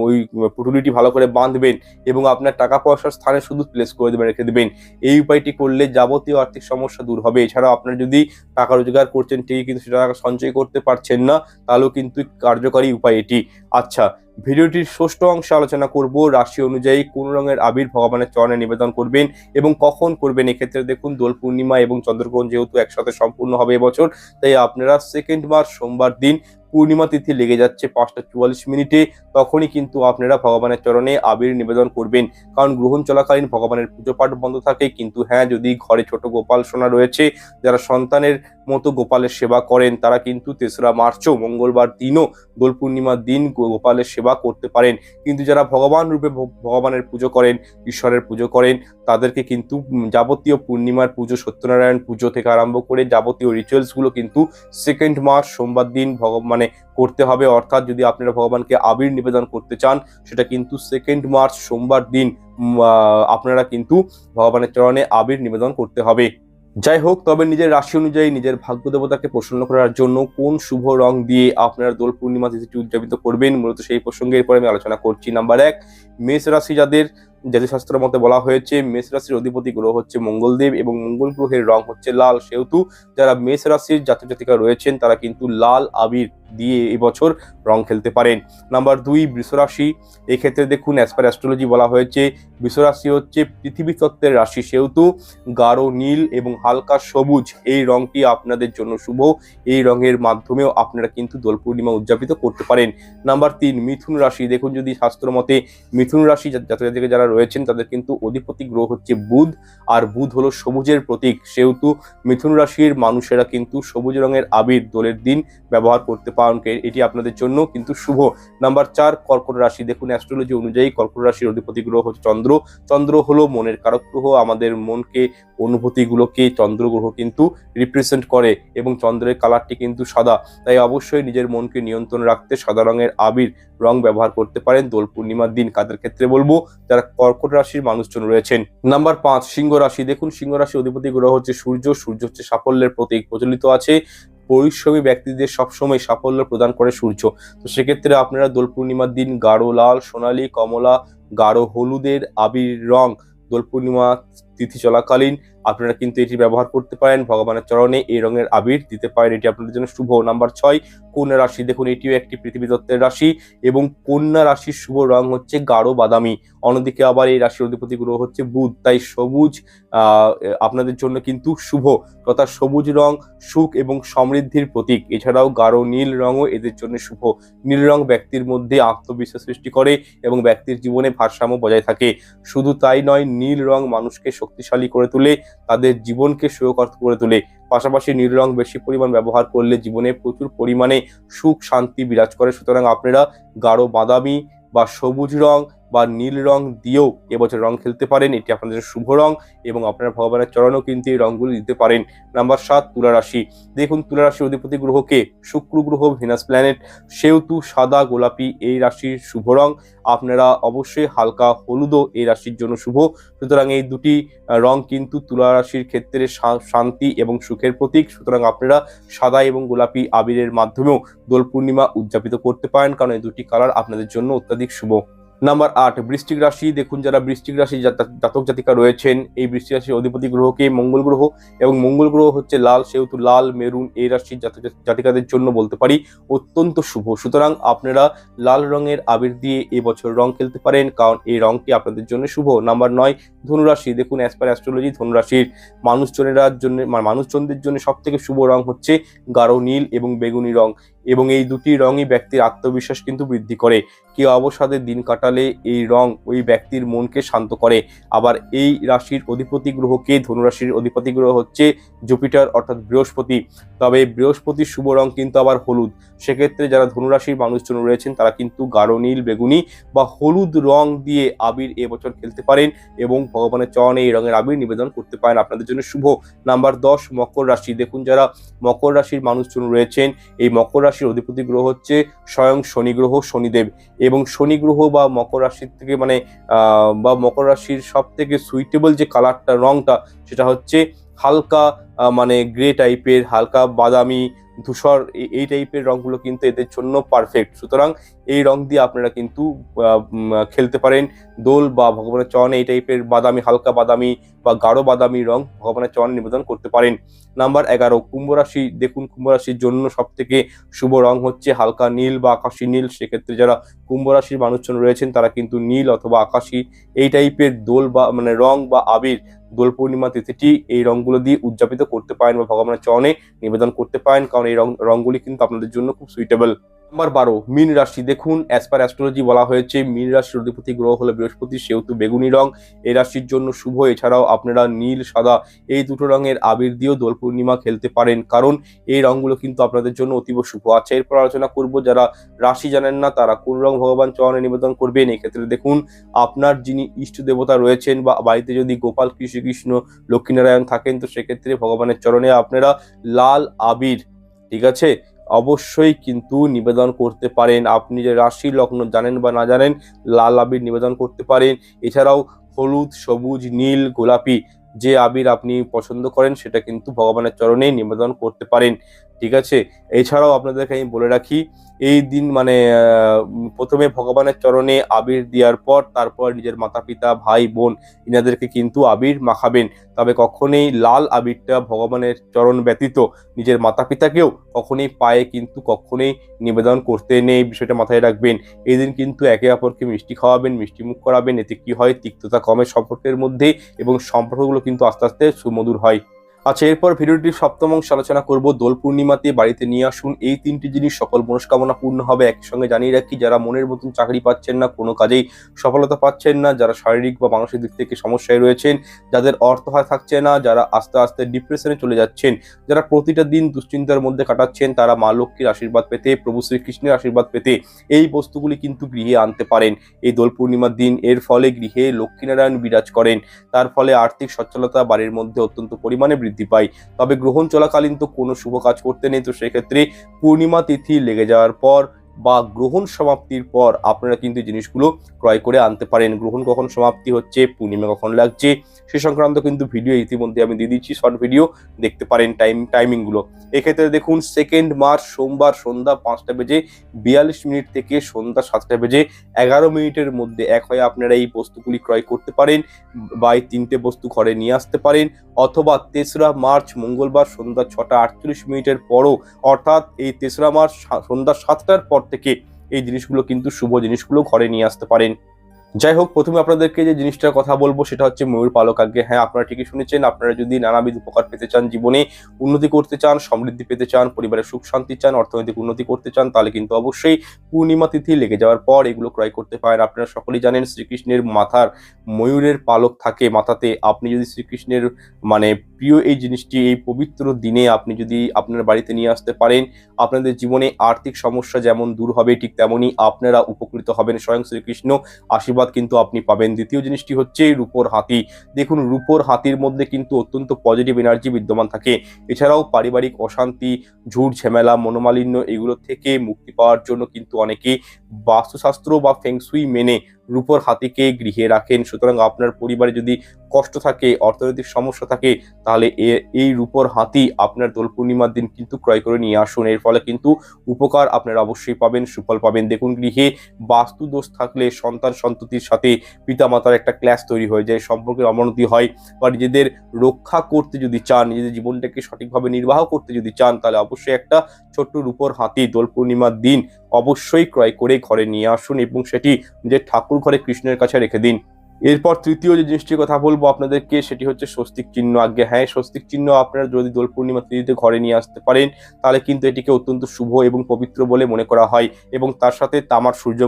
ওই পুটুলিটি ভালো করে বাঁধবেন এবং আপনার টাকা পয়সার স্থানে শুধু প্লেস করে দেবেন, রেখে দেবেন। এই উপায়টি করলে যাবতীয় আর্থিক সমস্যা দূর হবে। এছাড়াও আপনার যদি টাকা রোজগার করছেন ঠিকই কিন্তু সেটা টাকা সঞ্চয় করতে পারছেন না, তাহলেও কিন্তু কার্যকারী উপায় এটি। আচ্ছা, ভিডিওটির ষষ্ঠ অংশে আলোচনা করব রাশি অনুযায়ী কোন রঙের আবির ভগবানের চরণে নিবেদন করবেন এবং কখন করবেন। এক্ষেত্রে দেখুন দোল পূর্ণিমা এবং চন্দ্রগ্রহণ যেহেতু একসাথে সম্পূর্ণ হবে এবছর, তাই আপনারা 2nd মার্চ সোমবার দিন পূর্ণিমা তিথি লেগে যাচ্ছে 5টা 44 মিনিটে, তখনই কিন্তু আপনারা ভগবানের চরণে আবির নিবেদন করবেন। কারণ গ্রহণ চলাকালীন ভগবানের পুজো পাঠ বন্ধ থাকে, কিন্তু হ্যাঁ, যদি ঘরে ছোট গোপাল সোনা রয়েছে যারা সন্তানের মতো গোপালের সেবা করেন তারা কিন্তু 3রা মার্চও মঙ্গলবার দিনও দোল পূর্ণিমার দিন গোপালের সেবা করতে পারেন। কিন্তু যারা ভগবান রূপে ভগবানের পুজো করেন, ঈশ্বরের পুজো করেন, তাদেরকে কিন্তু যাবতীয় পূর্ণিমার পুজো, সত্যনারায়ণ পুজো থেকে আরম্ভ করে যাবতীয় রিচুয়ালসগুলো কিন্তু 2nd মার্চ সোমবার দিন করতে হবে। অর্থাৎ যদি আপনারা ভগবানকে আবির নিবেদন করতে চান সেটা কিন্তু 2nd মার্চ সোমবার দিন আপনারা কিন্তু ভগবানের চরণে আবির নিবেদন করতে হবে। যাই হোক, তবে নিজের রাশি অনুযায়ী নিজের ভাগ্য দেবতাকে প্রসন্ন করার জন্য কোন শুভ রং দিয়ে আপনারা দোল পূর্ণিমা তিথিটি উদযাপিত করবেন, মূলত সেই প্রসঙ্গে এরপরে আমি আলোচনা করছি। নাম্বার 1, মেষ রাশি যাদের জ্যোতিষশাস্ত্র মতে বলা হয়েছে মেষ রাশির অধিপতি গ্রহ হচ্ছে মঙ্গলদেব এবং মঙ্গল গ্রহের রং হচ্ছে লাল, সেহেতু যারা মেষ রাশির জাতক জাতিকা রয়েছেন তারা কিন্তু লাল আবির দিয়ে এবছর রং খেলতে পারেন। নাম্বার 2 বৃষ রাশি। এক্ষেত্রে দেখুন অ্যাজ পার অ্যাস্ট্রোলজি বলা হয়েছে বৃষ রাশি হচ্ছে পৃথিবী তত্ত্বের রাশি, সেহেতু গাঢ় নীল এবং হালকা সবুজ এই রংটি আপনাদের জন্য শুভ। এই রঙের মাধ্যমেও আপনারা কিন্তু দোল পূর্ণিমা উদযাপিত করতে পারেন। নাম্বার 3 মিথুন রাশি। দেখুন যদি শাস্ত্র মতে মিথুন রাশি জাতক জাতিকা যারা রয়েছেন তাদের কিন্তু অধিপতি গ্রহ হচ্ছে বুধ, আর বুধ হলো সবুজের প্রতীক, সেহেতু মিথুন রাশির মানুষেরা কিন্তু সবুজ রঙের আবির দোলের দিন ব্যবহার করতে পারেন, এটি আপনাদের জন্য কিন্তু শুভ। নাম্বার 4 কর্কট রাশি। দেখুন অ্যাস্ট্রোলজি অনুযায়ী কর্কট রাশির অধিপতি গ্রহ হচ্ছে চন্দ্র। চন্দ্র হলো মনের কারক গ্রহ, আমাদের মনকে অনুভূতিগুলোকে চন্দ্র গ্রহ কিন্তু রিপ্রেজেন্ট করে এবং চন্দ্রের কালারটি কিন্তু সাদা, তাই অবশ্যই নিজের মনকে নিয়ন্ত্রণ রাখতে সাদা রঙের আবির রং ব্যবহার করতে পারেন দোল পূর্ণিমার দিন। কাদের ক্ষেত্রে বলবো? যারা কর্কট রাশির মানুষজন রয়েছেন। নাম্বার 5 সিংহ রাশি। দেখুন সিংহ রাশির অধিপতি গ্রহ হচ্ছে সূর্য। সূর্য হচ্ছে সাফল্যের প্রতীক। প্রচলিত আছে পরিশ্রমী ব্যক্তিদের সবসময় সাফল্য প্রদান করে সূর্য, তো সেক্ষেত্রে আপনারা দোল পূর্ণিমার দিন গাঢ় লাল, সোনালী, কমলা, গাঢ় হলুদের আবির রং দোল পূর্ণিমা তিথি চলাকালীন আপনারা কিন্তু এটি ব্যবহার করতে পারেন, ভগবানের চরণে এই রঙের আবির দিতে পারেন, এটি আপনাদের জন্য শুভ। নাম্বার 6 কন্যা রাশি। দেখুন এটিও একটি পৃথিবী তত্ত্বের রাশি এবং কন্যা রাশির শুভ রং হচ্ছে গাঢ় বাদামি। অন্যদিকে আবার এই রাশির অধিপতি গ্রহ হচ্ছে বুধ, তাই সবুজ আপনাদের জন্য কিন্তু শুভ, তথা সবুজ রং সুখ এবং সমৃদ্ধির প্রতীক। এছাড়াও গাঢ় নীল রঙও এদের জন্য শুভ। নীল রং ব্যক্তির মধ্যে আত্মবিশ্বাস সৃষ্টি করে এবং ব্যক্তির জীবনে ভারসাম্য বজায় থাকে। শুধু তাই নয়, নীল রং মানুষকে শক্তিশালী করে তোলে, তাদের জীবনকে সুখকর করে তোলে। পাশাপাশি নীল রং বেশি পরিমাণ ব্যবহার করলে জীবনে প্রচুর পরিমাণে সুখ শান্তি বিরাজ করে। সুতরাং আপনারা গাঢ় বাদামি বা সবুজ রং বা নীল রং দিয়েও এবছর রং খেলতে পারেন, এটি আপনাদের শুভ রং এবং আপনারা ভগবানের চরণেও কিন্তু এই রংগুলো দিতে পারেন। নাম্বার 7 তুলা রাশি। দেখুন তুলা রাশির অধিপতি গ্রহকে শুক্র গ্রহ, ভিনাস প্ল্যানেট, সেহেতু সাদা গোলাপি এই রাশির শুভ রং। আপনারা অবশ্যই হালকা হলুদও এই রাশির জন্য শুভ। সুতরাং এই দুটি রং কিন্তু তুলা রাশির ক্ষেত্রে শান্তি এবং সুখের প্রতীক। সুতরাং আপনারা সাদা এবং গোলাপি আবিরের মাধ্যমেও দোল পূর্ণিমা উদযাপিত করতে পারেন, কারণ এই দুটি কালার আপনাদের জন্য অত্যাধিক শুভ। নাম্বার 8 বৃশ্চিক রাশি। দেখুন যারা বৃশ্চিক রাশি জাতক জাতিকা রয়েছেন, এই বৃশ্চিক রাশির অধিপতি গ্রহকে মঙ্গল গ্রহ এবং মঙ্গল গ্রহ হচ্ছে লাল, সেহেতু লাল মেরুন এই রাশির জাতিকাদের জন্য বলতে পারি অত্যন্ত শুভ। সুতরাং আপনারা লাল রঙের আবির দিয়ে এবছর রং খেলতে পারেন, কারণ এই রংটি আপনাদের জন্য শুভ। নাম্বার 9 ধনুরাশি। দেখুন অ্যাজ পার অ্যাস্ট্রোলজি ধনুরাশির মানুষজনদের জন্য সব থেকে শুভ রং হচ্ছে গাঢ় নীল এবং বেগুনি রং, এবং এই দুটি রঙই ব্যক্তির আত্মবিশ্বাস কিন্তু বৃদ্ধি করে। কেউ অবসাদে দিন কাটালে এই রং ওই ব্যক্তির মনকে শান্ত করে। আবার এই রাশির অধিপতি গ্রহকে, ধনুরাশির অধিপতি গ্রহ হচ্ছে জুপিটার অর্থাৎ বৃহস্পতি, তবে বৃহস্পতির শুভ রং কিন্তু আবার হলুদ। সেক্ষেত্রে যারা ধনুরাশির মানুষজন রয়েছেন তারা কিন্তু গাঢ় নীল, বেগুনি বা হলুদ রং দিয়ে আবির এবছর খেলতে পারেন এবং ভগবানের চরণে এই রঙের আবির নিবেদন করতে পারেন, আপনাদের জন্য শুভ। নাম্বার 10 মকর রাশি। দেখুন যারা মকর রাশির মানুষজন রয়েছেন, এই মকর রাশির অধিপতি গ্রহ হচ্ছে স্বয়ং শনি গ্রহ, শনিদেব, এবং শনি গ্রহ বা মকর রাশির থেকে মকর রাশির সব থেকে সুইটেবল যে কালারটা, রংটা, সেটা হচ্ছে হালকা গ্রে টাইপের, হালকা বাদামি, ধূসর, এই টাইপের রংগুলো কিন্তু এদের জন্য পারফেক্ট। সুতরাং এই রং দিয়ে আপনারা কিন্তু খেলতে পারেন দোল বা ভগবানের চরণে এই টাইপের বাদামি, হালকা বাদামি বা গাঢ় বাদামি রং ভগবানের চরণে নিবেদন করতে পারেন। নাম্বার 11 কুম্ভ রাশি। দেখুন কুম্ভ রাশির জন্য সব থেকে শুভ রং হচ্ছে হালকা নীল বা আকাশী নীল। সেক্ষেত্রে যারা কুম্ভ রাশির মানুষজন রয়েছেন তারা কিন্তু নীল অথবা আকাশী এই টাইপের দোল বা রং বা আবির দোল পূর্ণিমা তিথিটি এই রংগুলো দিয়ে উদযাপিত করতে পারেন বা ভগবানের চরণে নিবেদন করতে পারেন, কারণ এই রংগুলি কিন্তু আপনাদের জন্য খুব সুইটেবল। নাম্বার 12 মীন রাশি। দেখুন অ্যাজ পার অ্যাস্ট্রোলজি বলা হয়েছে মীন রাশির অধিপতি গ্রহ হলো বৃহস্পতি, সেহেতু বেগুনি রং এই রাশির জন্য শুভ। এছাড়াও আপনারা নীল, সাদা এই দুটো রঙের আবির দিয়েও দোল পূর্ণিমা খেলতে পারেন, কারণ এই রংগুলো কিন্তু আপনাদের জন্য অতীব শুভ। আচ্ছা, এরপর আলোচনা করব যারা রাশি জানেন না তারা কোন রং ভগবান চরণে নিবেদন করবেন। এক্ষেত্রে দেখুন আপনার যিনি ইষ্ট দেবতা রয়েছেন বা বাড়িতে যদি গোপাল, শ্রীকৃষ্ণ, লক্ষ্মীনারায়ণ থাকেন, তো সেক্ষেত্রে ভগবানের চরণে আপনারা লাল আবির, ঠিক আছে, অবশ্যই কিন্তু নিবেদন করতে পারেন। আপনি যে রাশি লগ্ন জানেন বা না জানেন, লাল আবির নিবেদন করতে পারেন। এছাড়াও হলুদ, সবুজ, নীল, গোলাপি যে আবির আপনি পছন্দ করেন সেটা কিন্তু ভগবানের চরণে নিবেদন করতে পারেন। ঠিক আছে। এছাড়াও আপনাদেরকে আমি বলে রাখি, এই দিন মানে প্রথমে ভগবানের চরণে আবির দেওয়ার পর তারপর নিজের মাতা পিতা ভাই বোন ইনাদেরকে কিন্তু আবির মাখাবেন। তবে কখনোই লাল আবিরটা ভগবানের চরণ ব্যতীত নিজের মাতা পিতাকেও কখনোই পায়ে কিন্তু কখনোই নিবেদন করতে নেই, বিষয়টা মাথায় রাখবেন। এই দিন কিন্তু একে অপরকে মিষ্টি খাওয়াবেন, মিষ্টি মুখ করাবেন। এতে কি হয়, তিক্ততা কমে সম্পর্কের মধ্যে এবং সম্পর্কগুলো কিন্তু আস্তে আস্তে সুমধুর হয়। আচ্ছা, এরপর ভিডিওটির সপ্তম অংশ আলোচনা করব দোল পূর্ণিমাতে বাড়িতে নিয়ে আসুন এই তিনটি জিনিস, সকল মনস্কামনা পূর্ণ হবে। একই সঙ্গে জানিয়ে রাখি, যারা মনের মতন চাকরি পাচ্ছেন না, কোনো কাজেই সফলতা পাচ্ছেন না, যারা শারীরিক বা মানসিক দিক থেকে সমস্যায় রয়েছেন, যাদের অর্থ হাত থাকছে না, যারা আস্তে আস্তে ডিপ্রেশনে চলে যাচ্ছেন, যারা প্রতিটা দিন দুশ্চিন্তার মধ্যে কাটাচ্ছেন, তারা মা লক্ষ্মীর আশীর্বাদ পেতে, প্রভু শ্রীকৃষ্ণের আশীর্বাদ পেতে এই বস্তুগুলি কিন্তু গৃহে আনতে পারেন এই দোল পূর্ণিমার দিন। এর ফলে গৃহে লক্ষ্মীনারায়ণ বিরাজ করেন, তার ফলে আর্থিক সচ্ছলতা বাড়ির মধ্যে অত্যন্ত পরিমাণে বৃদ্ধি পায়। তবে গ্রহণ চলাকালীন তো কোনো শুভ কাজ করতে নেই, তো সেক্ষেত্রে পূর্ণিমা তিথি লেগে যাওয়ার পর বা গ্রহণ সমাপ্তির পর আপনারা কিন্তু জিনিসগুলো ক্রয় করে আনতে পারেন। গ্রহণ কখন সমাপ্তি হচ্ছে, পূর্ণিমা কখন লাগছে, সে সংক্রান্ত কিন্তু ভিডিও ইতিমধ্যে আমি দিয়ে দিচ্ছি, শর্ট ভিডিও দেখতে পারেন টাইমিংগুলো। এক্ষেত্রে দেখুন 2 মার্চ সোমবার সন্ধ্যা 5টা বেজে 42 মিনিট থেকে সন্ধ্যা 7টা বেজে 11 মিনিটের মধ্যে এক হয়ে আপনারা এই বস্তুগুলি ক্রয় করতে পারেন বা এই 3টে বস্তু ঘরে নিয়ে আসতে পারেন। অথবা 3রা মার্চ মঙ্গলবার সন্ধ্যা 6টা 48 মিনিটের পরও, অর্থাৎ এই 3রা মার্চ সন্ধ্যা 7টার পর থেকে এই জিনিসগুলো কিন্তু শুভ জিনিসগুলো ঘরে নিয়ে আসতে পারেন। যাই হোক, প্রথমে আপনাদেরকে যে জিনিসটার কথা বলবো সেটা হচ্ছে ময়ূর পালক। আগে হ্যাঁ, আপনারা ঠিকই শুনেছেন। আপনারা যদি নানাবিধ উপকার পেতে চান, জীবনে উন্নতি করতে চান, সমৃদ্ধি পেতে চান, পরিবারের সুখ শান্তি চান, অর্থনৈতিক উন্নতি করতে চান, তাহলে কিন্তু অবশ্যই পূর্ণিমা তিথি লেগে যাওয়ার পর এগুলো ক্রয় করতে পারেন। আপনারা সকলেই জানেন শ্রীকৃষ্ণের মাথার ময়ূরের পালক থাকে মাথাতে। আপনি যদি শ্রীকৃষ্ণের মানে প্রিয় এই জিনিসটি এই পবিত্র দিনে আপনি যদি আপনার বাড়িতে নিয়ে আসতে পারেন, আপনাদের জীবনে আর্থিক সমস্যা যেমন দূর হবে, ঠিক তেমনই আপনারা উপকৃত হবেন। স্বয়ং শ্রীকৃষ্ণ আশীর্বাদ কিন্তু আপনি পাবেন। দ্বিতীয় জিনিসটি হচ্ছে রূপোর হাতি। দেখুন, রূপোর হাতির মধ্যে কিন্তু অত্যন্ত পজিটিভ এনার্জি বিদ্যমান থাকে। এছাড়াও পারিবারিক অশান্তি, ঝুট ঝামেলা, মনোমালিন্য এগুলো থেকে মুক্তি পাওয়ার জন্য কিন্তু অনেকেই বাস্তুশাস্ত্র বা ফেংশুই মেনে রূপোর হাতিকে গৃহে রাখেন। সুতরাং আপনার পরিবারে যদি কষ্ট থাকে, অর্থনৈতিক সমস্যা থাকে, তাহলে এই রূপোর হাতি আপনার দোল পূর্ণিমার দিন কিন্তু ক্রয় করে নিয়ে আসুন। এর ফলে কিন্তু উপকার আপনারা অবশ্যই পাবেন, সুফল পাবেন। দেখুন, গৃহে বাস্তু দোষ থাকলে সন্তান সন্ততির সাথে পিতামাতার একটা ক্ল্যাশ তৈরি হয়ে যায়, সম্পর্কের অবনতি হয়, বা নিজেদের রক্ষা করতে যদি চান, নিজেদের জীবনটাকে সঠিকভাবে নির্বাহ করতে যদি চান, তাহলে অবশ্যই একটা ছোট্ট রূপোর হাতি দোল পূর্ণিমার দিন অবশ্যই ক্রয় করে ঘরে নিয়ে আসুন এবং সেটি নিজের ঠাকুর ঘরে কৃষ্ণের কাছে রেখে দিন। এরপর তৃতীয় যে জিনিসটির কথা বলবো আপনাদেরকে সেটি হচ্ছে স্বস্তিক চিহ্ন। আজ্ঞে হ্যাঁ, স্বস্তিক চিহ্ন আপনারা যদি দোল পূর্ণিমা তিথিতে ঘরে নিয়ে আসতে পারেন, তাহলে কিন্তু এটিকে অত্যন্ত শুভ এবং পবিত্র বলে মনে করা হয়। এবং তার সাথে তামার সূর্য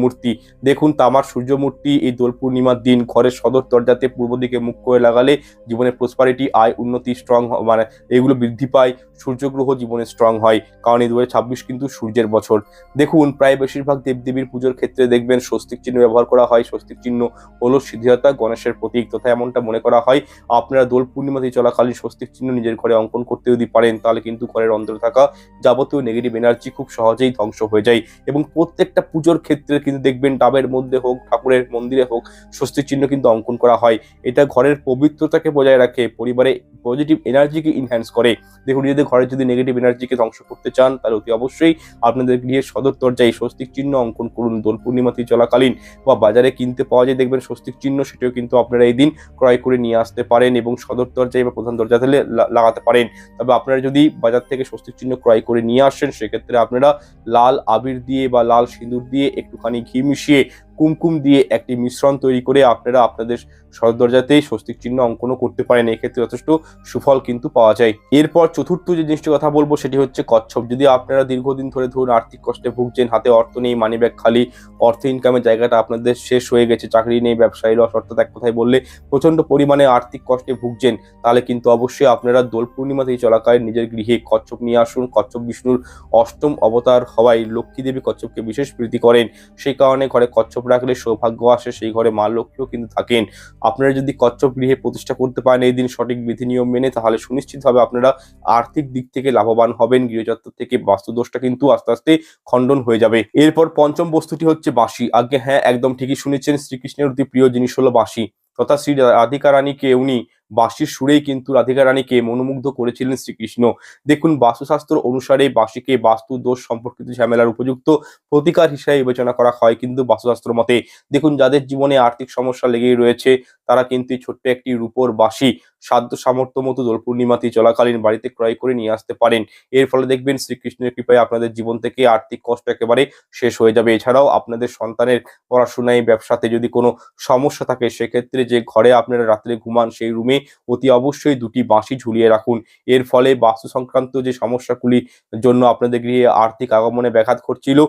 মূর্তি। দেখুন, তামার সূর্য মূর্তি এই দোল পূর্ণিমার দিন ঘরের সদর দরজাতে পূর্ব দিকে মুখ করে লাগালে জীবনে প্রসপারিটি, আয়, উন্নতি, স্ট্রং মানে এগুলো বৃদ্ধি পায়। সূর্যগ্রহ জীবনে স্ট্রং হয়, কারণ এই 2026 কিন্তু সূর্যের বছর। দেখুন, প্রায় বেশিরভাগ দেবদেবীর পুজোর ক্ষেত্রে দেখবেন স্বস্তিক চিহ্ন ব্যবহার করা হয়। স্বস্তিক চিহ্ন হলো সিদ্ধিদাতা গণেশের প্রতীক, তথা এমনটা মনে করা হয়। আপনারা দোল পূর্ণিমাতে চলাকালীন স্বস্তিক চিহ্ন নিজের ঘরে অঙ্কন করতে যদি পারেন, তাহলে কিন্তু ঘরের অন্তরে থাকা যাবতীয় নেগেটিভ এনার্জি খুব সহজেই ধ্বংস হয়ে যায়। এবং প্রত্যেকটা পুজোর ক্ষেত্রে কিন্তু দেখবেন ডাবের মধ্যে হোক, ঠাকুরের মন্দিরে হোক, স্বস্তিক চিহ্ন কিন্তু অঙ্কন করা হয়। এটা ঘরের পবিত্রতাকে বজায় রাখে, পরিবারে পজিটিভ এনার্জিকে ইনহ্যান্স করে। দেখুন, নিজেদের ঘরে যদি নেগেটিভ এনার্জিকে ধ্বংস করতে চান, তাহলে অতি অবশ্যই আপনাদের গৃহের সদর দরজায় স্বস্তিক চিহ্ন অঙ্কন করুন দোল পূর্ণিমাতে চলাকালীন। বা বাজারে কিনতে পাওয়া যায় দেখবেন স্বস্তিক চিহ্ন, সেটাও কিন্তু আপনারা এই দিন ক্রয় করে নিয়ে আসতে পারেন এবং সদর দরজায় বা প্রধান দরজা থেকে লাগাতে পারেন। তবে আপনারা যদি বাজার থেকে স্বস্তিক চিহ্ন ক্রয় করে নিয়ে আসেন, সেক্ষেত্রে আপনারা লাল আবির দিয়ে বা লাল সিঁদুর দিয়ে একটুখানি ঘি মিশিয়ে কুমকুম দিয়ে একটি মিশ্রণ তৈরি করে আপনারা আপনাদের সদর দরজাতেই স্বস্তিক চিহ্ন অঙ্কনও করতে পারেন। এক্ষেত্রে যথেষ্ট সুফল কিন্তু পাওয়া যায়। এরপর চতুর্থ যে জিনিসটির কথা বলবো সেটি হচ্ছে কচ্ছপ। যদি আপনারা দীর্ঘদিন ধরে ধরুন আর্থিক কষ্টে ভুগছেন, হাতে অর্থ নেই, মানি ব্যাগ খালি, অর্থ ইনকামের জায়গাটা আপনাদের শেষ হয়ে গেছে, চাকরি নেই, ব্যবসায়ী লস, অর্থাৎ এক কথায় বললে প্রচন্ড পরিমাণে আর্থিক কষ্টে ভুগছেন, তাহলে কিন্তু অবশ্যই আপনারা দোল পূর্ণিমাতেই চলাকালীন নিজের গৃহে কচ্ছপ নিয়ে আসুন। কচ্ছপ বিষ্ণুর অষ্টম অবতার হওয়ায় লক্ষ্মী দেবী কচ্ছপকে বিশেষ প্রীতি করেন, সেই কারণে ঘরে কচ্ছপ রাখলে সৌভাগ্য আসে, সেই ঘরে মা লক্ষ্মীও কিন্তু থাকেন। আপনারা যদি কচ্ছপ গৃহে প্রতিষ্ঠা করতে পারেন এই দিন সঠিক বিধি নিয়ম মেনে, তাহলে সুনিশ্চিতভাবে আপনারা আর্থিক দিক থেকে লাভবান হবেন। গৃহচত্বর থেকে বাস্তুদোষটা কিন্তু আস্তে আস্তে খণ্ডন হয়ে যাবে। এরপর পঞ্চম বস্তুটি হচ্ছে বাঁশি। আগে হ্যাঁ, একদম ঠিকই শুনেছেন, শ্রীকৃষ্ণের অতি প্রিয় জিনিস হলো বাঁশি, তথা শ্রী রাধিকা রানীকে উনি বাঁশির সুরেই কিন্তু রাধিকা রানীকে মনোমুগ্ধ করেছিলেন শ্রীকৃষ্ণ। দেখুন, বাস্তুশাস্ত্র অনুসারে বাঁশিকে বাস্তু দোষ সম্পর্কিত ঝামেলার উপযুক্ত প্রতিকার হিসেবে বিবেচনা করা হয় কিন্তু বাস্তুশাস্ত্র মতে। দেখুন, যাদের জীবনে আর্থিক সমস্যা লেগেই রয়েছে তারা কিন্তু এই ছোট্ট একটি রূপোর বাঁশি সাধ্য সামর্থ্য মতো দোল পূর্ণিমাতে চলাকালীন বাড়িতে ক্রয় করে নিয়ে আসতে পারেন। এর ফলে দেখবেন শ্রীকৃষ্ণের কৃপায় আপনাদের জীবন থেকে আর্থিক কষ্ট একেবারে শেষ হয়ে যাবে। এছাড়াও আপনাদের সন্তানের পড়াশোনায়, ব্যবসাতে যদি কোনো সমস্যা থাকে সেক্ষেত্রে যে ঘরে আপনারা রাত্রে ঘুমান সেই রুমে অতি অবশ্যই ২টি বাঁশি ঝুলিয়ে রাখুন। এর ফলে বাস্তু সংক্রান্ত যে সমস্যাগুলির জন্য আপনাদের গৃহে আর্থিক আগমনে ব্যাঘাত ঘটছিল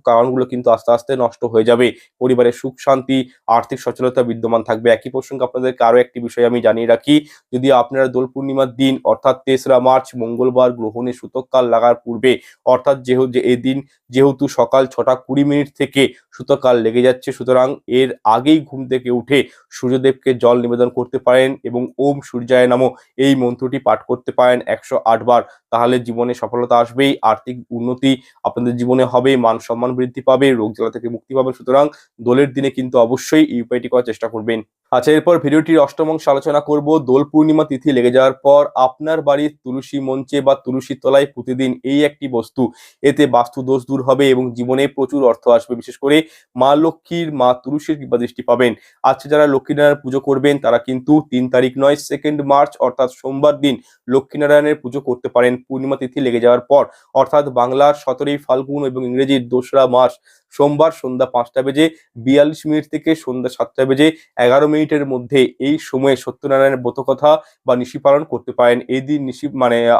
কারণগুলো কিন্তু আস্তে আস্তে নষ্ট হয়ে যাবে। পরিবারের সুখ শান্তি, আর্থিক সচ্ছলতা বিদ্যমান থাকবে। একই প্রসঙ্গে আপনাদেরকে আরো একটি বিষয় আমি জানিয়ে রাখি, যদি আপনারা দোল পূর্ণিমার দিন অর্থাৎ ৩রা মার্চ মঙ্গলবার গ্রহণে সূতককাল লাগার পূর্বে অর্থাৎ এদিন যেহেতু সকাল ৬টা ২০ থেকে সূতককাল লেগে যাচ্ছে, সুতরাং এর আগেই ঘুম থেকে উঠে সূর্যদেবকে জল নিবেদন করতে পারেন এবং ওম সূর্যায় নমঃ এই মন্ত্রটি পাঠ করতে পারেন ১০৮ বার। তাহলে জীবনে সফলতা আসবেই, আর্থিক উন্নতি আপনাদের জীবনে হবে, মান সম্মান বৃদ্ধি পাবে, রোগ জ্বালা থেকে মুক্তি পাবে। সুতরাং দোলের দিনে কিন্তু অবশ্যই এই উপায়টি করার চেষ্টা করবেন। আচ্ছা, এরপর ভিডিওটির অষ্টম অংশে আলোচনা করব দোল পূর্ণিমা তিথি লেগে যাওয়ার পর আপনার বাড়ির তুলসী মঞ্চে বা তুলসী তলায় প্রতিদিন এই একটি বস্তু, এতে বাস্তু দোষ দূর হবে এবং জীবনে প্রচুর অর্থ আসবে। বিশেষ করে মা লক্ষ্মীর, মা তুলসীর কৃপা দৃষ্টি পাবেন। আচ্ছা, যারা লক্ষ্মীনারায়ণ পুজো করবেন তারা কিন্তু ৩ তারিখ নয় 2 মার্চ অর্থাৎ সোমবার দিন লক্ষ্মীনারায়ণের পুজো করতে পারেন পূর্ণিমা তিথি লেগে যাওয়ার পর, অর্থাৎ বাংলার ১৭ই ফাল্গুন এবং ইংরেজির ২রা মার্চ সোমবার সন্ধ্যা ৫টা বেজে ৪২ মিনিট থেকে সন্ধ্যা ৭টা বেজে ১১ মিনিটের মধ্যে এই সময়ে সত্যনারায়ণের ব্রতকথা বা নিশি পালন করতে পারেন। এই দিন নিশি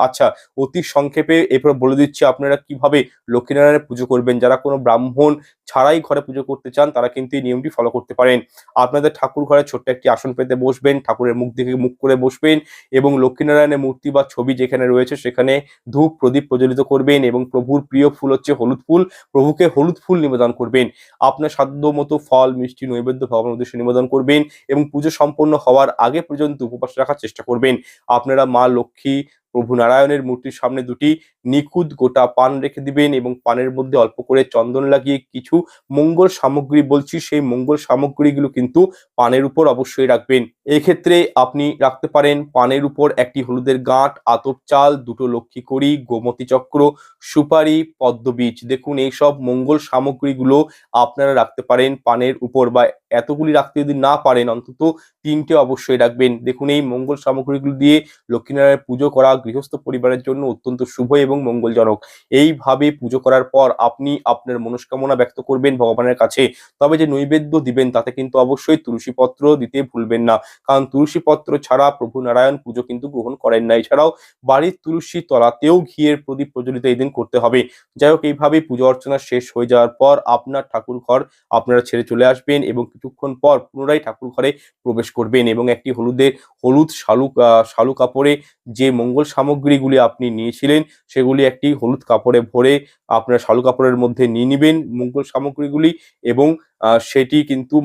আচ্ছা, অতি সংক্ষেপে এরপর বলে দিচ্ছি আপনারা কিভাবে লক্ষ্মীনারায়ণের পুজো করবেন। যারা কোনো ব্রাহ্মণ ছাড়াই ঘরে পুজো করতে চান তারা কিন্তু এই নিয়মটি ফলো করতে পারেন। আপনাদের ঠাকুর ঘরে ছোট্ট একটি আসন পেতে বসবেন, ঠাকুরের মুখ দিকে মুখ করে বসবেন এবং লক্ষ্মীনারায়ণের মূর্তি বা ছবি যেখানে রয়েছে সেখানে ধূপ প্রদীপ প্রজ্বলিত করবেন এবং প্রভুর প্রিয় ফুল হচ্ছে হলুদ ফুল, প্রভুকে হলুদ ফুল নিবেদন করবেন। আপনার সাধ্য মতো ফল মিষ্টি নৈবেদ্য ভগবানের উদ্দেশ্যে নিবেদন করবেন এবং পুজো সম্পন্ন হওয়ার আগে পর্যন্ত উপবাস রাখার চেষ্টা করবেন। আপনারা মা লক্ষ্মী, প্রভু নারায়ণের মূর্তির সামনে ২টি নিখুঁত গোটা পান রেখে দিবেন এবং পানের মধ্যে অল্প করে চন্দন লাগিয়ে কিছু মঙ্গল সামগ্রী বলছি, সেই মঙ্গল সামগ্রীগুলো কিন্তু পানের উপর অবশ্যই রাখবেন। এক্ষেত্রে আপনি রাখতে পারেন পানের উপর একটি হলুদের গাঁট, আতপ চাল, ২টো লক্ষ্মী কড়ি, গোমতী চক্র, সুপারি, পদ্মবীজ। দেখুন, এইসব মঙ্গল সামগ্রীগুলো আপনারা রাখতে পারেন পানের উপর, বা এতগুলি রাখতে যদি না পারেন অন্তত ৩টে অবশ্যই রাখবেন। দেখুন, এই মঙ্গল সামগ্রীগুলো দিয়ে লক্ষ্মীনারায়ণ পুজো করা গৃহস্থ পরিবারের জন্য অত্যন্ত শুভ এবং মঙ্গলজনক। এইভাবে পুজো করার পর আপনি আপনার মনস্কামনা ব্যক্ত করবেন ভগবানের কাছে। তবে যে নৈবেদ্য দিবেন তাতে কিন্তু অবশ্যই তুলসী পত্র দিতে ভুলবেন না, কারণ তুলসী পত্র ছাড়া প্রভু নারায়ণ পুজো কিন্তু গ্রহণ করেন না। এছাড়াও বাড়ির তুলসী তলাতেও ঘিয়ের প্রদীপ প্রজ্বলিত এই দিন করতে হবে। যাই হোক, এইভাবে পুজো অর্চনা শেষ হয়ে যাওয়ার পর আপনার ঠাকুর ঘর আপনারা ছেড়ে চলে আসবেন এবং কিছুক্ষণ পর পুনরায় ঠাকুর ঘরে প্রবেশ করবেন এবং একটি হলুদ শালু কাপড়ে যে মঙ্গল সামগ্রীগুলি আপনি নিয়েছিলেন সেগুলি একটি হলুদ কাপড়ে ভরে আপনার শালু কাপড়ের মধ্যে নিয়ে নিবেন মঙ্গল সামগ্রীগুলি এবং সেটি কিন্তু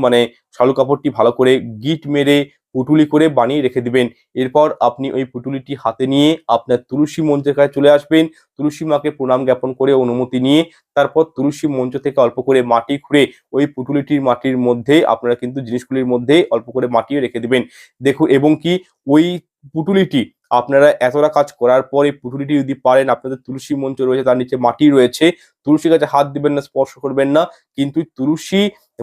শালু কাপড়টি ভালো করে গিট মেরে পুটুলি করে বানিয়ে রেখে দিবেন। এরপর আপনি ওই পুটুলিটি হাতে নিয়ে আপনার তুলসী মঞ্চের কাছে চলে আসবেন, তুলসী মাকে প্রণাম জ্ঞাপন করে অনুমতি নিয়ে তারপর তুলসী মঞ্চ থেকে অল্প করে মাটি খুঁড়ে ওই পুটুলিটির মাটির মধ্যে আপনারা কিন্তু জিনিসগুলির মধ্যে অল্প করে মাটিও রেখে দিবেন। দেখুন, এবং কি ওই পুটুলিটি আপনারা এতটা কাজ করার পর এই পুটুলিটি যদি পারেন, আপনাদের তুলসী মঞ্চ রয়েছে তার নিচে মাটি রয়েছে, তুলসী গাছে হাত দিবেন না, স্পর্শ করবেন না, কিন্তু তুলসী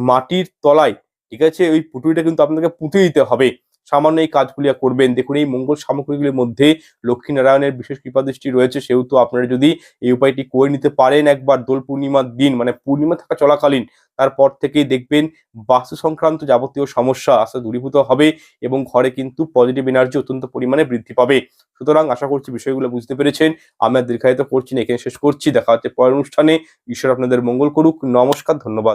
মাটির তলায়, ঠিক আছে, ওই পুটুলিটা কিন্তু আপনাদেরকে পুঁতে দিতে হবে। সামান্য এই কাজগুলি করবেন। দেখুন, এই মঙ্গল সামগ্রীগুলির মধ্যে লক্ষ্মী নারায়ণের বিশেষ কৃপাদৃষ্টি রয়েছে, সেহেতু আপনারা যদি এই উপায়টি করে নিতে পারেন একবার দোল পূর্ণিমার দিন, পূর্ণিমা থাকা চলাকালীন, তারপর থেকেই দেখবেন বাস্তু সংক্রান্ত যাবতীয় সমস্যা আস্তে দূরীভূত হবে এবং ঘরে কিন্তু পজিটিভ এনার্জি অত্যন্ত পরিমাণে বৃদ্ধি পাবে। সুতরাং আশা করছি বিষয়গুলো বুঝতে পেরেছেন। আমি আর দীর্ঘায়িত করছি না, এখানে শেষ করছি। দেখা হচ্ছে পরের অনুষ্ঠানে। ঈশ্বর আপনাদের মঙ্গল করুক। নমস্কার, ধন্যবাদ।